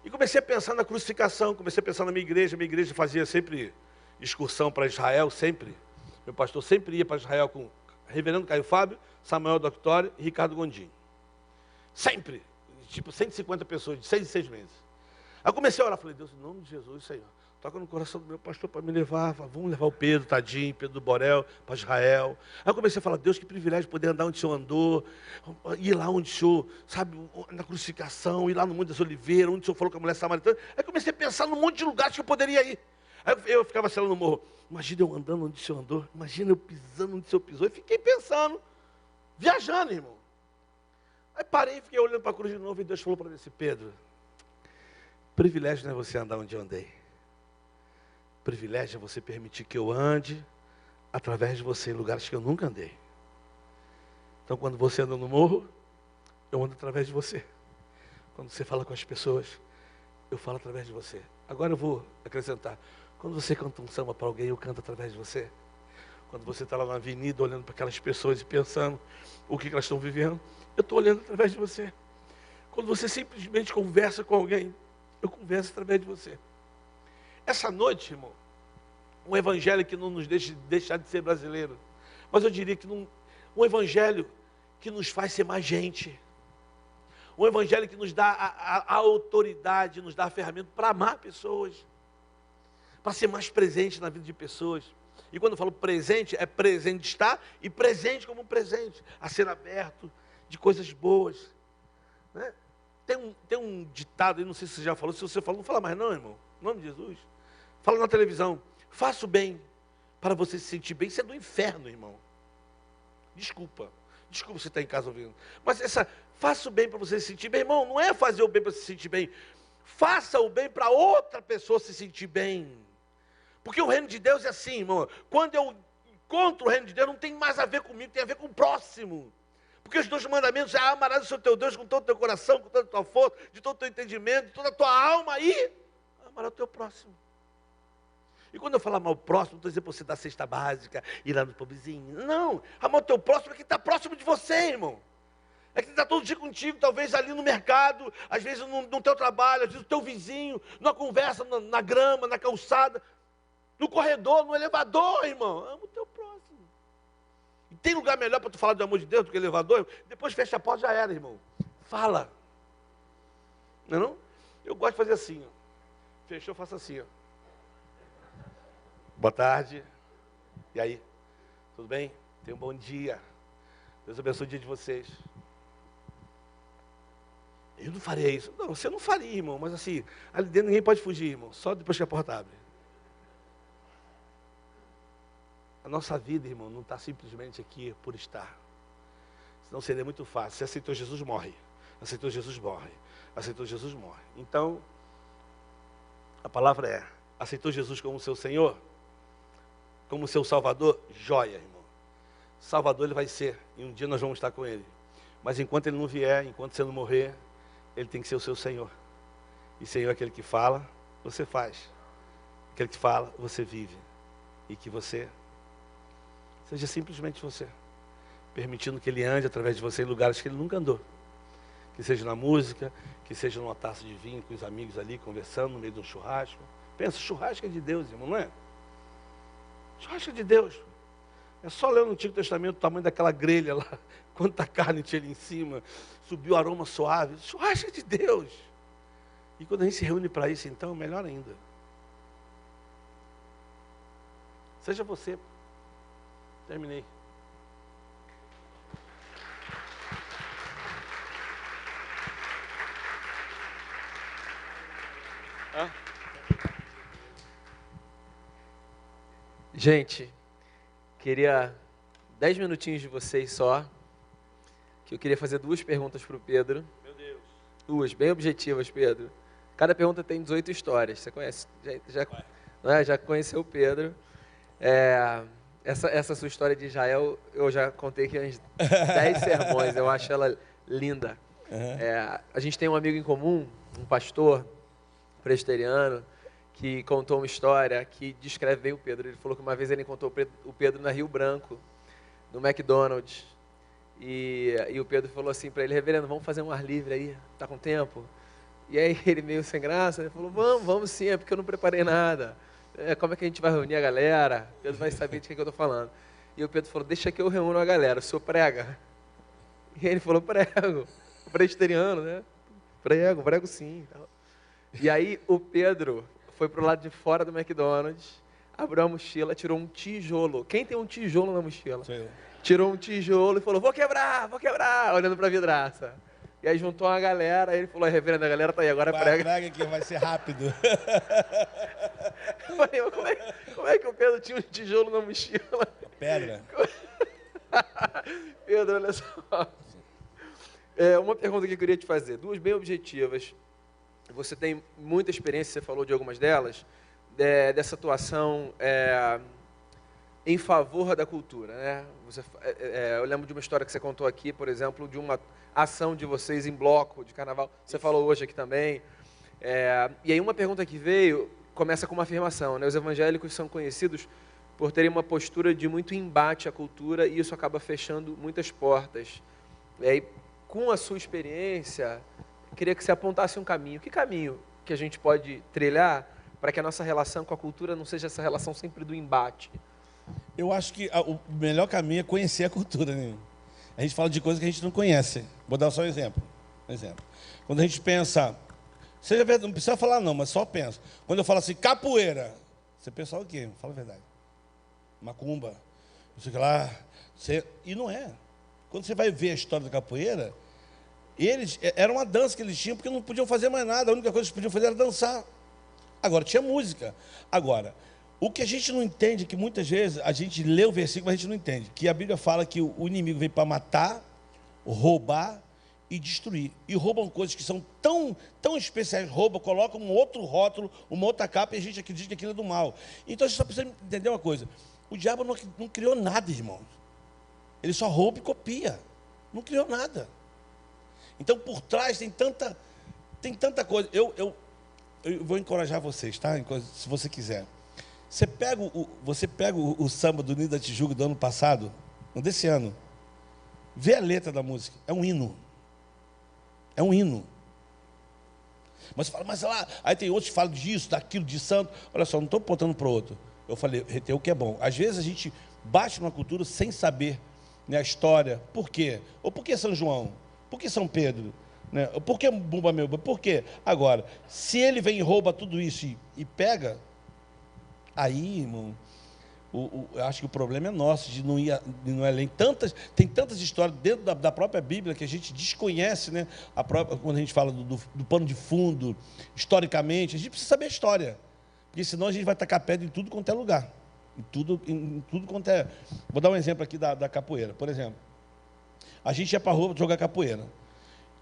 E comecei a pensar na crucificação, comecei a pensar na minha igreja fazia sempre excursão para Israel, sempre. Meu pastor sempre ia para Israel com reverendo Caio Fábio, Samuel Doctório e Ricardo Gondim. Sempre. Tipo, 150 pessoas, de 6 em 6 meses. Aí eu comecei a orar, falei, Deus, em nome de Jesus, Senhor, toca no coração do meu pastor para me levar, vamos levar o Pedro, tadinho, Pedro do Borel, para Israel. Aí eu comecei a falar, Deus, que privilégio poder andar onde o Senhor andou, ir lá onde o Senhor, sabe, na crucificação, ir lá no Monte das Oliveiras, onde o Senhor falou com a mulher samaritana. Aí comecei a pensar num monte de lugares que eu poderia ir. Aí eu ficava assim no morro, imagina eu andando onde o Senhor andou, imagina eu pisando onde o Senhor pisou. E fiquei pensando, viajando, irmão. Aí parei, fiquei olhando para a cruz de novo e Deus falou para mim assim, Pedro, privilégio não é você andar onde eu andei. Privilégio é você permitir que eu ande através de você em lugares que eu nunca andei. Então, quando você anda no morro, eu ando através de você. Quando você fala com as pessoas, eu falo através de você. Agora eu vou acrescentar. Quando você canta um samba para alguém, eu canto através de você. Quando você está lá na avenida, olhando para aquelas pessoas e pensando o que elas estão vivendo, eu estou olhando através de você. Quando você simplesmente conversa com alguém, eu converso através de você. Essa noite, irmão, um evangelho que não nos deixar de ser brasileiro, mas eu diria que um evangelho que nos faz ser mais gente, um evangelho que nos dá a autoridade, nos dá a ferramenta para amar pessoas, para ser mais presente na vida de pessoas. E quando eu falo presente, é presente estar e presente como um presente, a ser aberto de coisas boas, né? Tem um ditado, eu não sei se você já falou, se você falou, não fala mais não, irmão, em nome de Jesus. Fala na televisão, faça o bem para você se sentir bem. Isso é do inferno, irmão. Desculpa você está em casa ouvindo. Mas faça o bem para você se sentir bem, irmão, não é fazer o bem para se sentir bem. Faça o bem para outra pessoa se sentir bem. Porque o reino de Deus é assim, irmão. Quando eu encontro o reino de Deus, não tem mais a ver comigo, tem a ver com o próximo. Porque os 2 mandamentos é amarás o seu teu Deus com todo o teu coração, com toda a tua força, de todo o teu entendimento, de toda a tua alma e amarás o teu próximo. E quando eu falo amar o próximo, não estou dizendo para você dar cesta básica, ir lá no pobrezinho. Não, amar o teu próximo é quem está próximo de você, irmão. É quem está todo dia contigo, talvez ali no mercado, às vezes no teu trabalho, às vezes no teu vizinho, numa conversa na grama, na calçada, no corredor, no elevador, irmão. Ama o teu próximo. E tem lugar melhor para tu falar do amor de Deus do que elevador? Depois fecha a porta, já era, irmão. Fala. Não é não? Eu gosto de fazer assim, ó. Fechou, eu faço assim, ó. Boa tarde. E aí? Tudo bem? Tenha um bom dia. Deus abençoe o dia de vocês. Eu não faria isso. Não, você não faria, irmão. Mas assim, ali dentro ninguém pode fugir, irmão. Só depois que a porta abre. A nossa vida, irmão, não está simplesmente aqui por estar. Senão seria muito fácil. Se aceitou Jesus, morre. Aceitou Jesus, morre. Aceitou Jesus, morre. Então, a palavra é, aceitou Jesus como seu Senhor? Como seu Salvador? Joia, irmão. Salvador ele vai ser. E um dia nós vamos estar com ele. Mas enquanto ele não vier, enquanto você não morrer, ele tem que ser o seu Senhor. E Senhor é aquele que fala, você faz. Aquele que fala, você vive. E que você seja simplesmente você. Permitindo que ele ande através de você em lugares que ele nunca andou. Que seja na música, que seja numa taça de vinho com os amigos ali, conversando no meio de um churrasco. Pensa, churrasco é de Deus, irmão, não é? Churrasco é de Deus. É só ler no Antigo Testamento o tamanho daquela grelha lá, quanta carne tinha ali em cima, subiu o aroma suave. Churrasco é de Deus. E quando a gente se reúne para isso, então, melhor ainda. Seja você. Terminei. Gente, queria 10 minutinhos de vocês só, que eu queria fazer 2 perguntas para o Pedro. Meu Deus. 2, bem objetivas, Pedro. Cada pergunta tem 18 histórias. Você conhece? Já conheceu o Pedro. Essa sua história de Israel, eu já contei aqui uns 10 sermões. Eu acho ela linda. A gente tem um amigo em comum, um pastor presbiteriano, que contou uma história que descreve bem o Pedro. Ele falou que uma vez ele encontrou o Pedro na Rio Branco, no McDonald's. E o Pedro falou assim para ele: reverendo, vamos fazer um ar livre aí? Tá com tempo? E aí ele, meio sem graça, ele falou: vamos sim, é porque eu não preparei nada. Como é que a gente vai reunir a galera? O Pedro vai saber de que eu estou falando. E o Pedro falou: deixa que eu reúno a galera, o senhor prega? E ele falou: prego. Presbiteriano, né? Prego sim. E aí o Pedro foi pro lado de fora do McDonald's, abriu a mochila, tirou um tijolo. Quem tem um tijolo na mochila? Sou eu. Tirou um tijolo e falou: vou quebrar, olhando para a vidraça. E aí juntou uma galera, aí ele falou: reverendo, a galera tá aí, agora prega. Prega que vai ser rápido. Eu falei: como é que o Pedro tinha um tijolo na mochila? Pedra. Pedro, olha só. Uma pergunta que eu queria te fazer, 2 bem objetivas. Você tem muita experiência, você falou de algumas delas, dessa atuação em favor da cultura, né? Eu lembro de uma história que você contou aqui, por exemplo, de uma ação de vocês em bloco de carnaval. Você falou hoje aqui também. E aí uma pergunta que veio começa com uma afirmação, né? Os evangélicos são conhecidos por terem uma postura de muito embate à cultura e isso acaba fechando muitas portas. E aí, com a sua experiência, queria que você apontasse um caminho. Que caminho que a gente pode trilhar para que a nossa relação com a cultura não seja essa relação sempre do embate? Eu acho que o melhor caminho é conhecer a cultura, né? A gente fala de coisas que a gente não conhece. Vou dar só um exemplo. Quando a gente pensa, seja verdade, não precisa falar não, mas só pensa. Quando eu falo assim, capoeira, você pensa o quê? Fala a verdade. Macumba, não sei o que lá. E não é. Quando você vai ver a história da capoeira, era uma dança que eles tinham, porque não podiam fazer mais nada. A única coisa que eles podiam fazer era dançar. Agora, tinha música. Agora, o que a gente não entende é que muitas vezes a gente lê o versículo, mas a gente não entende. Que a Bíblia fala que o inimigo vem para matar, roubar e destruir. E roubam coisas que são tão especiais. Roubam, colocam um outro rótulo, uma outra capa, e a gente acredita que aquilo é do mal. Então a gente só precisa entender uma coisa. O diabo não criou nada, irmãos. Ele só rouba e copia. Não criou nada. Então, por trás tem tanta coisa. Eu vou encorajar vocês, tá? Se você quiser. Você pega o samba do Ninho da Tijuca do ano passado, não desse ano. Vê a letra da música. É um hino. É um hino. Mas você fala, mas lá, aí tem outros que falam disso, daquilo, de santo. Olha só, não estou apontando para o outro. Eu falei, reter o que é bom. Às vezes a gente bate numa cultura sem saber, né, a história. Por quê? Ou por que São João? Por que São Pedro? Né? Por que Bumba Meu? Por quê? Agora, se ele vem e rouba tudo isso e pega, aí, irmão, eu acho que o problema é nosso, de não ir além. Tem tantas histórias dentro da própria Bíblia que a gente desconhece, né? Quando a gente fala do pano de fundo, historicamente, a gente precisa saber a história. Porque senão a gente vai tacar pedra em tudo quanto é lugar. Em tudo quanto é... Vou dar um exemplo aqui da capoeira, por exemplo. A gente ia para a rua jogar capoeira.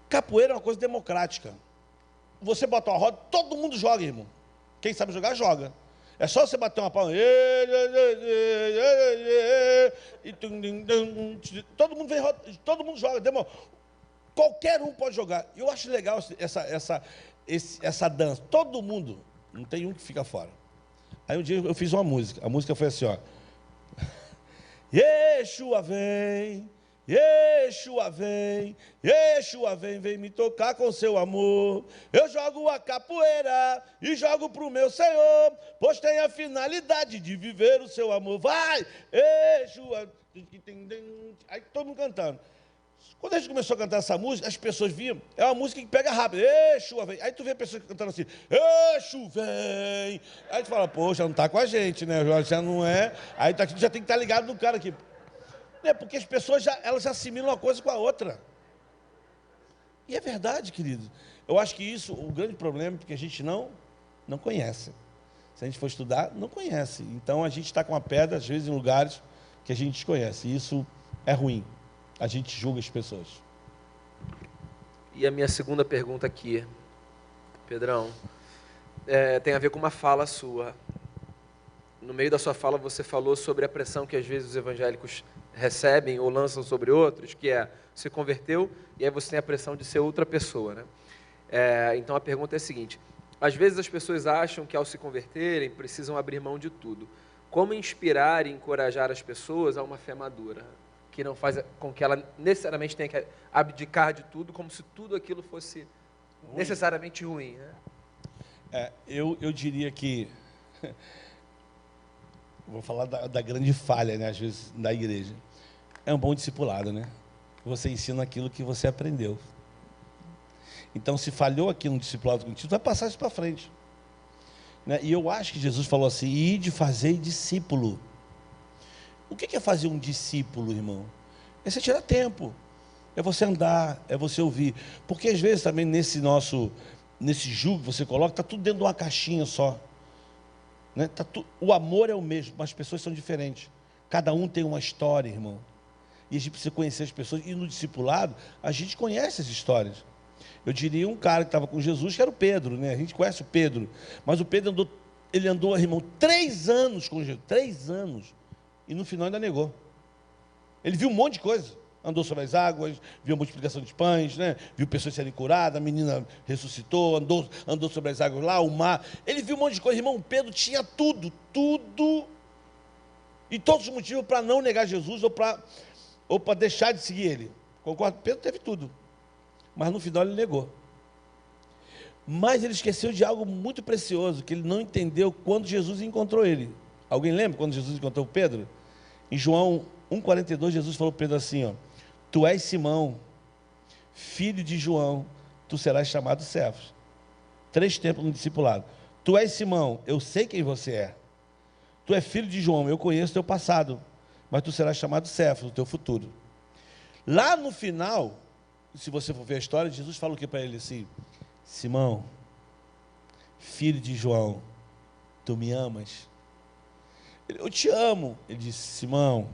Capoeira é uma coisa democrática. Você bota uma roda, todo mundo joga, irmão. Quem sabe jogar, joga. É só você bater uma palma. Todo mundo vem, todo mundo joga. Qualquer um pode jogar. Eu acho legal essa dança. Todo mundo. Não tem um que fica fora. Aí um dia eu fiz uma música. A música foi assim, ó. Yeshua vem, Yeshua vem, Yeshua vem, vem me tocar com seu amor. Eu jogo a capoeira e jogo pro meu Senhor, pois tem a finalidade de viver o seu amor. Vai, Yeshua. Aí todo mundo cantando. Quando a gente começou a cantar essa música, as pessoas viam, é uma música que pega rápido. Yeshua vem. Aí tu vê a pessoa cantando assim, Yeshua vem. Aí tu fala, poxa, não está com a gente, né? Já não é. Aí tu já tem que estar ligado no cara aqui. Porque as pessoas elas assimilam uma coisa com a outra. E é verdade, querido. Eu acho que isso, o grande problema é porque a gente não Não conhece. Se a gente for estudar, não conhece. Então, a gente está com a pedra, às vezes, em lugares que a gente desconhece. E isso é ruim. A gente julga as pessoas. E a minha segunda pergunta aqui, Pedrão, tem a ver com uma fala sua. No meio da sua fala, você falou sobre a pressão que às vezes os evangélicos recebem ou lançam sobre outros, que é, se converteu e aí você tem a pressão de ser outra pessoa, né? Então a pergunta é a seguinte: às vezes as pessoas acham que ao se converterem precisam abrir mão de tudo. Como inspirar e encorajar as pessoas a uma fé madura, que não faz com que ela necessariamente tenha que abdicar de tudo, como se tudo aquilo fosse necessariamente ruim, né? Eu diria que vou falar da grande falha, né, às vezes, da igreja. É um bom discipulado, né? Você ensina aquilo que você aprendeu. Então, se falhou aqui no discipulado contigo, vai passar isso para frente. Né? E eu acho que Jesus falou assim: ide fazer discípulo. O que é fazer um discípulo, irmão? É você tirar tempo. É você andar, é você ouvir. Porque às vezes também nesse jugo que você coloca, está tudo dentro de uma caixinha só. Né? O amor é o mesmo, mas as pessoas são diferentes. Cada um tem uma história, irmão. E a gente precisa conhecer as pessoas. E no discipulado, a gente conhece as histórias. Eu diria um cara que estava com Jesus, que era o Pedro, né? A gente conhece o Pedro. Mas o Pedro andou, irmão, 3 anos com Jesus. 3 anos. E no final ainda negou. Ele viu um monte de coisa. Andou sobre as águas, viu a multiplicação de pães, né? Viu pessoas serem curadas, a menina ressuscitou, andou sobre as águas lá, o mar. Ele viu um monte de coisa, irmão. Pedro tinha tudo. E todos os motivos para não negar Jesus ou para deixar de seguir ele. Concordo? Pedro teve tudo. Mas no final ele negou. Mas ele esqueceu de algo muito precioso, que ele não entendeu quando Jesus encontrou ele. Alguém lembra quando Jesus encontrou Pedro? Em João 1,42, Jesus falou para Pedro assim, ó: tu és Simão, filho de João, tu serás chamado Cefas. 3 tempos no discipulado. Tu és Simão, eu sei quem você é. Tu és filho de João, eu conheço teu passado, mas tu serás chamado Cefas, o teu futuro. Lá no final, se você for ver a história, Jesus fala o que para ele assim: Simão, filho de João, tu me amas? Eu te amo. Ele disse: Simão.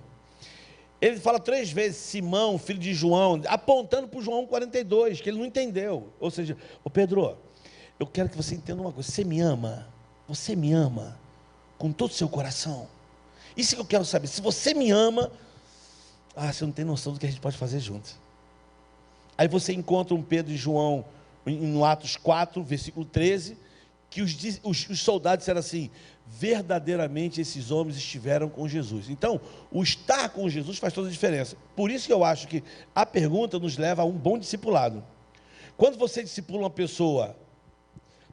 Ele fala 3 vezes Simão, filho de João, apontando para o João 42, que ele não entendeu. Ou seja, Pedro, eu quero que você entenda uma coisa: você me ama com todo o seu coração. Isso que eu quero saber. Se você me ama, você não tem noção do que a gente pode fazer juntos. Aí você encontra um Pedro e João no Atos 4, versículo 13, que os soldados disseram assim: verdadeiramente esses homens estiveram com Jesus. Então, o estar com Jesus faz toda a diferença. Por isso que eu acho que a pergunta nos leva a um bom discipulado. Quando você discipula uma pessoa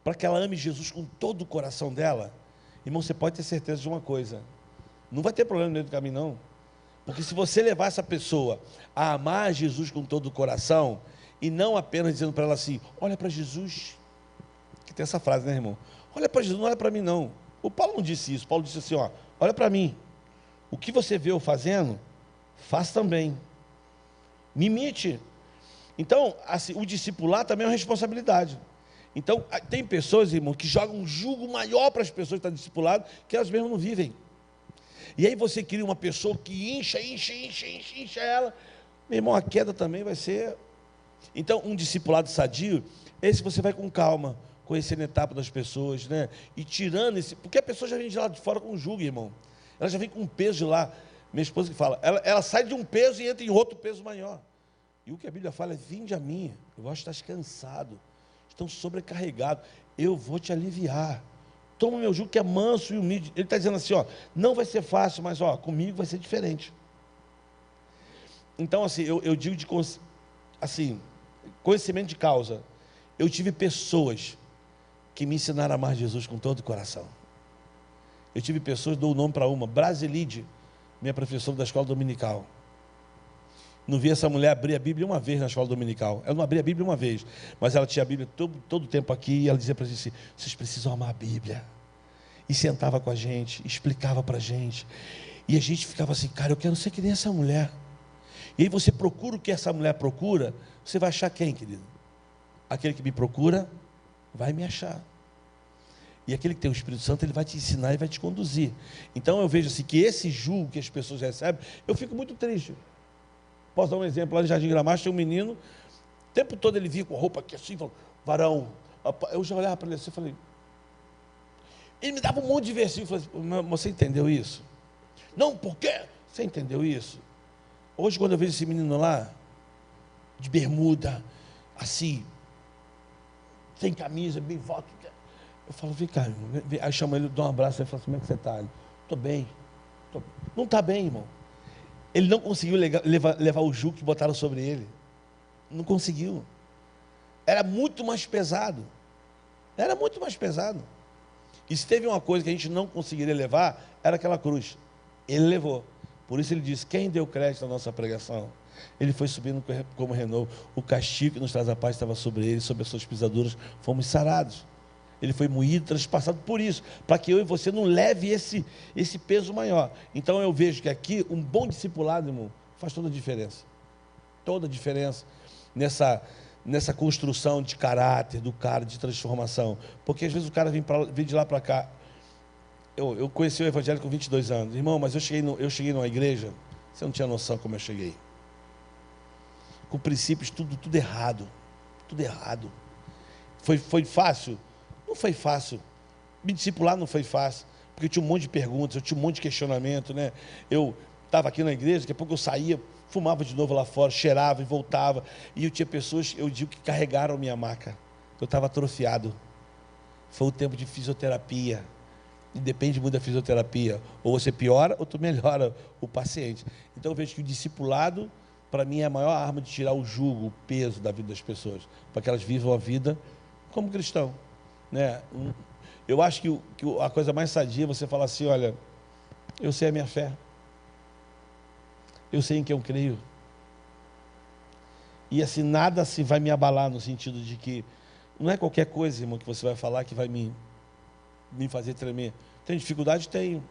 para que ela ame Jesus com todo o coração dela, irmão, você pode ter certeza de uma coisa: não vai ter problema no meio do caminho, não. Porque se você levar essa pessoa a amar Jesus com todo o coração, e não apenas dizendo para ela assim: olha para Jesus, que tem essa frase, né, irmão? Olha para Jesus, não olha para mim, não. O Paulo não disse isso. Paulo disse assim: olha para mim, o que você vê eu fazendo, faz também, me imite. Então, assim, o discipular também é uma responsabilidade. Então, tem pessoas, irmão, que jogam um jugo maior para as pessoas que estão discipuladas, que elas mesmas não vivem. E aí você cria uma pessoa que incha ela. Meu irmão, a queda também vai ser. Então, um discipulado sadio, esse você vai com calma, conhecendo a etapa das pessoas, né? E tirando esse. Porque a pessoa já vem de lá de fora com um jugo, irmão. Ela já vem com um peso de lá. Minha esposa que fala, ela sai de um peso e entra em outro peso maior. E o que a Bíblia fala é: vinde a mim, vós estás cansado, estão sobrecarregados, eu vou te aliviar. Toma o meu jugo que é manso e humilde. Ele está dizendo assim: não vai ser fácil, mas comigo vai ser diferente. Então, assim, eu digo assim, conhecimento de causa. Eu tive pessoas que me ensinaram a amar Jesus com todo o coração. Eu tive pessoas, dou o nome para uma, Brasilide, minha professora da escola dominical. Não vi essa mulher abrir a Bíblia uma vez na escola dominical. Ela não abria a Bíblia uma vez, mas ela tinha a Bíblia todo o tempo aqui, e ela dizia para a gente assim: vocês precisam amar a Bíblia. E sentava com a gente, explicava para a gente. E a gente ficava assim: cara, eu quero ser que nem essa mulher. E aí você procura o que essa mulher procura, você vai achar quem, querido? Aquele que me procura vai me achar. E aquele que tem o Espírito Santo, ele vai te ensinar e vai te conduzir. Então eu vejo assim, que esse jugo que as pessoas recebem, eu fico muito triste. Posso dar um exemplo, lá no Jardim Gramacho tinha um menino, o tempo todo ele vinha com a roupa aqui assim, falando, varão. Eu já olhava para ele assim e falei, ele me dava um monte de versículo, eu falei, mas você entendeu isso? Não, por quê? Você entendeu isso? Hoje quando eu vejo esse menino lá, de bermuda, assim, sem camisa, bem volta, eu falo, vem cá, irmão. Aí eu chamo ele, dou um abraço, ele fala assim, como é que você está? Estou bem. Não está bem, irmão. Ele não conseguiu levar o jugo que botaram sobre ele. Não conseguiu. Era muito mais pesado. Era muito mais pesado. E se teve uma coisa que a gente não conseguiria levar, era aquela cruz. Ele levou. Por isso ele disse, quem deu crédito à nossa pregação? Ele foi subindo como renovo. O castigo que nos traz a paz estava sobre ele, sobre as suas pisaduras, fomos sarados. Ele foi moído, transpassado por isso, para que eu e você não leve esse peso maior. Então eu vejo que aqui, um bom discipulado, irmão, faz toda a diferença. Toda a diferença nessa construção de caráter, do cara, de transformação. Porque às vezes o cara vem de lá para cá. Eu conheci o Evangelho com 22 anos. Irmão, mas eu cheguei numa igreja, você não tinha noção como eu cheguei. Com princípios, tudo errado. Tudo errado. Foi fácil? Não foi fácil. Me discipular não foi fácil, porque eu tinha um monte de perguntas, eu tinha um monte de questionamento, né? Eu estava aqui na igreja, daqui a pouco eu saía, fumava de novo lá fora, cheirava e voltava, e eu tinha pessoas, eu digo, que carregaram a minha maca. Eu estava atrofiado. Foi um tempo de fisioterapia, e depende muito da fisioterapia, ou você piora, ou tu melhora o paciente. Então eu vejo que o discipulado, para mim, é a maior arma de tirar o jugo, o peso da vida das pessoas, para que elas vivam a vida como cristão. Né? Eu acho que a coisa mais sadia é você falar assim, olha, eu sei a minha fé, eu sei em quem eu creio, e assim, nada assim vai me abalar, no sentido de que não é qualquer coisa, irmão, que você vai falar que vai me fazer tremer. Tem dificuldade? Tenho,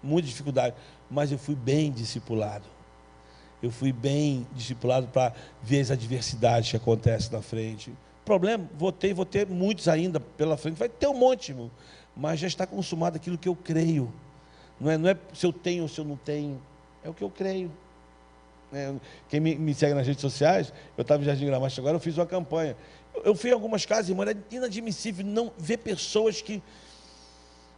muita dificuldade, mas eu fui bem discipulado. Eu fui bem discipulado para ver as adversidades que acontecem na frente. Problema, vou ter muitos ainda pela frente, vai ter um monte, irmão, mas já está consumado aquilo que eu creio. Não é se eu tenho ou se eu não tenho, é o que eu creio. Quem me segue nas redes sociais, eu estava em Jardim Gramacho agora, eu fiz uma campanha. Eu fui em algumas casas, irmão, era inadmissível não ver pessoas que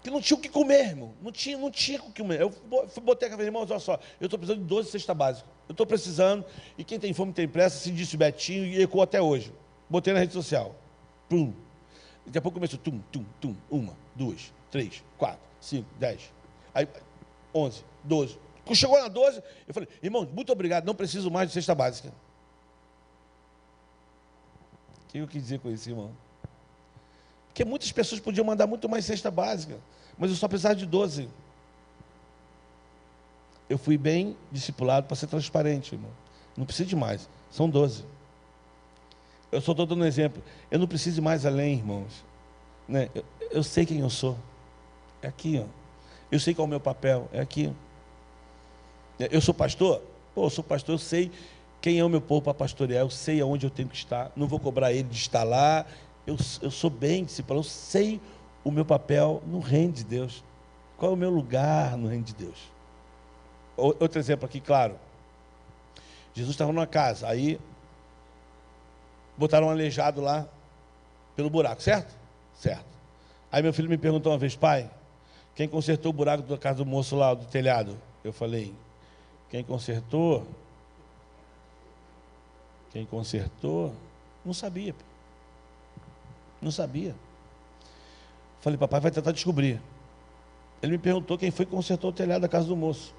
não tinham o que comer, irmão. Não tinha o que comer. Eu botei a cabeça, irmãos, olha só, eu estou precisando de 12 cestas básicas. Eu estou precisando, e quem tem fome tem pressa, se disse o Betinho, e ecoou até hoje. Botei na rede social. Pum. Daqui a pouco começou. Tum, tum, tum. 1, 2, 3, 4, 5, 10. Aí, 11, 12. Quando chegou na 12, eu falei, irmão, muito obrigado, não preciso mais de cesta básica. O que eu quis dizer com isso, irmão? Porque muitas pessoas podiam mandar muito mais cesta básica, mas eu só precisava de 12. Eu fui bem discipulado para ser transparente, irmão. Não preciso de mais, são 12. Eu só estou dando um exemplo. Eu não preciso ir mais além, irmãos. Né? Eu sei quem eu sou. É aqui, ó. Eu sei qual é o meu papel. É aqui. Eu sou pastor? Pô, eu sou pastor, eu sei quem é o meu povo para pastorear, eu sei aonde eu tenho que estar. Não vou cobrar ele de estar lá. Eu sou bem discipulado, eu sei o meu papel no reino de Deus. Qual é o meu lugar no reino de Deus? Outro exemplo aqui, claro. Jesus estava numa casa, aí botaram um aleijado lá pelo buraco, certo? Certo. Aí meu filho me perguntou uma vez, pai, quem consertou o buraco da casa do moço lá, do telhado? Eu falei, quem consertou? Quem consertou? Não sabia. Não sabia. Falei, papai vai tentar descobrir. Ele me perguntou quem foi que consertou o telhado da casa do moço.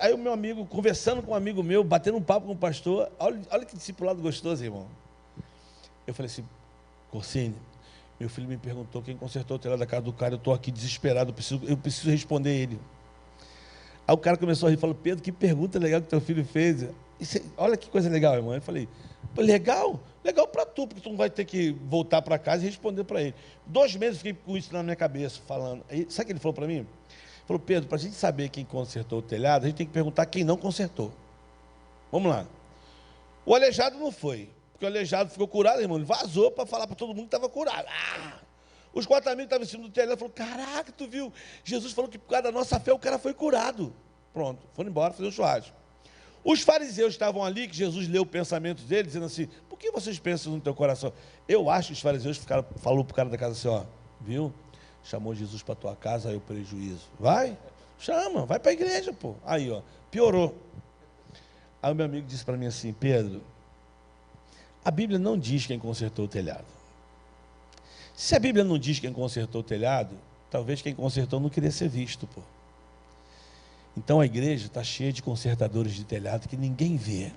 Aí o meu amigo, conversando com um amigo meu, batendo um papo com o pastor, olha que discipulado gostoso, irmão. Eu falei assim, Corsini, meu filho me perguntou quem consertou o telhado da casa do cara, eu estou aqui desesperado, eu preciso responder ele. Aí o cara começou a rir e falou, Pedro, que pergunta legal que teu filho fez. Olha que coisa legal, irmão. Eu falei, legal? Legal para tu, porque tu não vai ter que voltar para casa e responder para ele. 2 meses eu fiquei com isso na minha cabeça, falando. Aí, sabe o que ele falou para mim? Ele falou, Pedro, para a gente saber quem consertou o telhado, a gente tem que perguntar quem não consertou. Vamos lá. O aleijado não foi, porque o aleijado ficou curado, irmão. Ele vazou para falar para todo mundo que estava curado. Os 4 amigos estavam em cima do telhado, falaram, caraca, tu viu? Jesus falou que por causa da nossa fé o cara foi curado. Pronto, foram embora, fazer um churrasco. Os fariseus estavam ali, que Jesus leu o pensamento deles, dizendo assim, por que vocês pensam no teu coração? Eu acho que os fariseus falou para o cara da casa assim, ó, viu? Chamou Jesus para tua casa, aí o prejuízo. Vai, chama, vai para a igreja, pô. Aí, ó, piorou. Aí o meu amigo disse para mim assim, Pedro, a Bíblia não diz quem consertou o telhado. Se a Bíblia não diz quem consertou o telhado, talvez quem consertou não queria ser visto, pô. Então a igreja está cheia de consertadores de telhado que ninguém vê.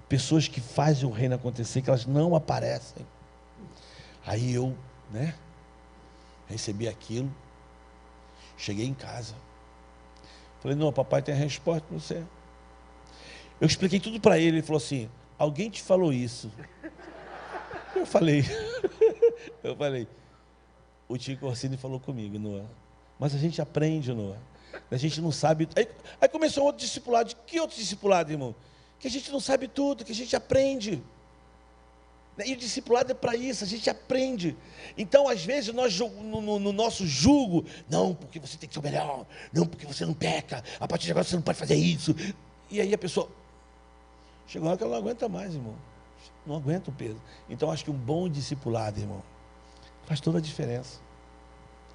Pessoas que fazem o reino acontecer, que elas não aparecem. Aí eu, recebi aquilo, cheguei em casa. Falei, não, papai tem a resposta para você. Eu expliquei tudo para ele, ele falou assim, alguém te falou isso? Eu falei, o Tico Orsini falou comigo, Noah. Mas a gente aprende, Noah. A gente não sabe. Aí começou outro discipulado. Que outro discipulado, irmão? Que a gente não sabe tudo, que a gente aprende. E o discipulado é para isso, a gente aprende. Então, às vezes, nós no nosso jugo, não, porque você tem que ser o melhor, não, porque você não peca, a partir de agora você não pode fazer isso. E aí a pessoa, chegou uma hora que ela não aguenta mais, irmão. Não aguenta o peso. Então, acho que um bom discipulado, irmão, faz toda a diferença.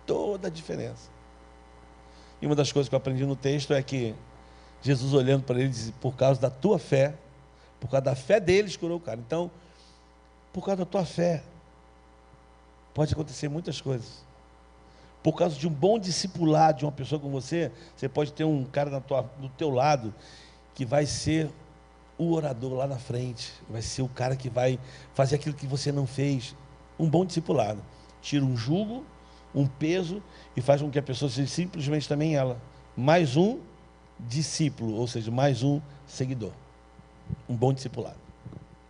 Toda a diferença. E uma das coisas que eu aprendi no texto é que Jesus, olhando para ele, disse, por causa da tua fé, por causa da fé deles, curou o cara. Então, por causa da tua fé, pode acontecer muitas coisas. Por causa de um bom discipulado de uma pessoa com você, você pode ter um cara do teu lado que vai ser o orador lá na frente, vai ser o cara que vai fazer aquilo que você não fez. Um bom discipulado. Tira um jugo, um peso e faz com que a pessoa seja simplesmente também ela. Mais um discípulo, ou seja, mais um seguidor. Um bom discipulado.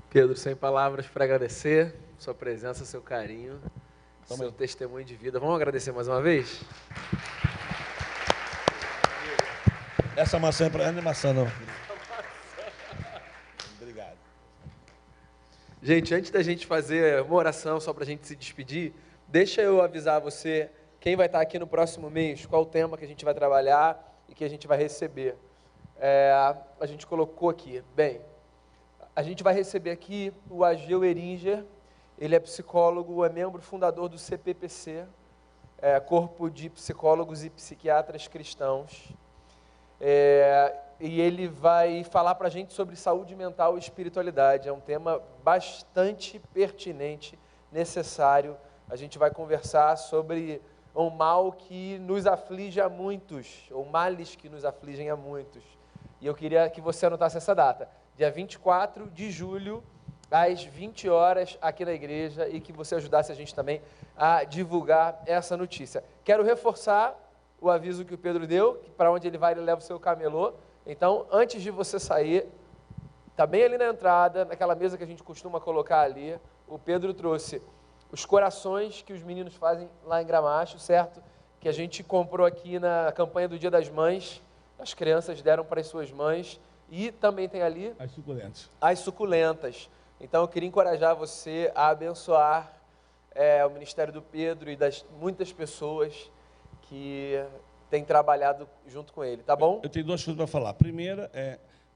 Pedro, sem palavras para agradecer, sua presença, seu carinho, seu testemunho de vida. Vamos agradecer mais uma vez? Essa maçã é para não é maçã, não. Obrigado. Gente, antes da gente fazer uma oração só para a gente se despedir, deixa eu avisar você quem vai estar aqui no próximo mês, qual o tema que a gente vai trabalhar e que a gente vai receber. A gente colocou aqui, bem, a gente vai receber aqui o Ageu Eringer, ele é psicólogo, é membro fundador do CPPC, Corpo de Psicólogos e Psiquiatras Cristãos, e ele vai falar para a gente sobre saúde mental e espiritualidade. É um tema bastante pertinente, necessário. A gente vai conversar sobre um mal que nos aflige a muitos, ou males que nos afligem a muitos. E eu queria que você anotasse essa data, dia 24 de julho, às 20 horas, aqui na igreja, e que você ajudasse a gente também a divulgar essa notícia. Quero reforçar o aviso que o Pedro deu, que para onde ele vai, ele leva o seu camelô. Então, antes de você sair, está bem ali na entrada, naquela mesa que a gente costuma colocar ali, o Pedro trouxe os corações que os meninos fazem lá em Gramacho, certo? Que a gente comprou aqui na campanha do Dia das Mães, as crianças deram para as suas mães, e também tem ali as suculentas. As suculentas. Então eu queria encorajar você a abençoar o ministério do Pedro e das muitas pessoas que têm trabalhado junto com ele, tá bom? Eu tenho 2 coisas para falar. A primeira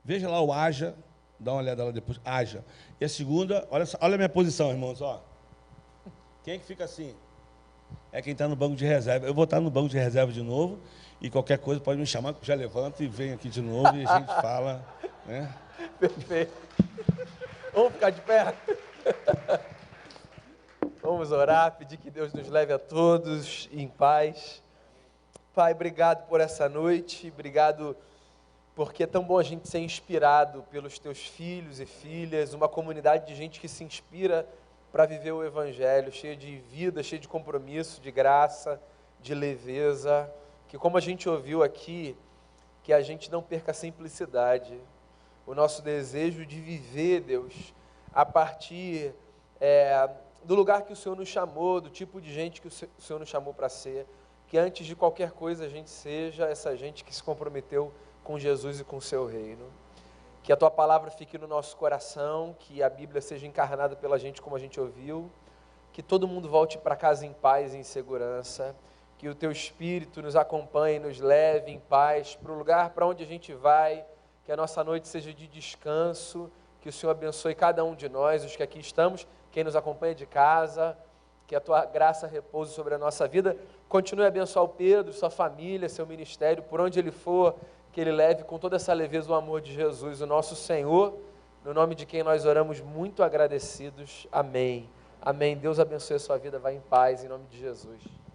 veja lá o Aja, dá uma olhada lá depois, Aja. E a segunda, olha a minha posição, irmãos, ó. Quem é que fica assim? É quem está no banco de reserva. Eu vou estar no banco de reserva de novo e qualquer coisa pode me chamar, que eu já levanto e venho aqui de novo e a gente fala, né? Perfeito. Vamos ficar de pé? Vamos orar, pedir que Deus nos leve a todos em paz. Pai, obrigado por essa noite, obrigado porque é tão bom a gente ser inspirado pelos teus filhos e filhas, uma comunidade de gente que se inspira para viver o Evangelho, cheio de vida, cheio de compromisso, de graça, de leveza, que como a gente ouviu aqui, que a gente não perca a simplicidade, o nosso desejo de viver, Deus, a partir do lugar que o Senhor nos chamou, do tipo de gente que o Senhor nos chamou para ser, que antes de qualquer coisa a gente seja essa gente que se comprometeu com Jesus e com o seu reino. Que a Tua palavra fique no nosso coração, que a Bíblia seja encarnada pela gente como a gente ouviu, que todo mundo volte para casa em paz e em segurança, que o Teu Espírito nos acompanhe, nos leve em paz para o lugar para onde a gente vai, que a nossa noite seja de descanso, que o Senhor abençoe cada um de nós, os que aqui estamos, quem nos acompanha de casa, que a Tua graça repouse sobre a nossa vida. Continue a abençoar o Pedro, sua família, seu ministério, por onde ele for, que ele leve com toda essa leveza o amor de Jesus, o nosso Senhor, no nome de quem nós oramos muito agradecidos. Amém. Amém. Deus abençoe a sua vida, vá em paz, em nome de Jesus.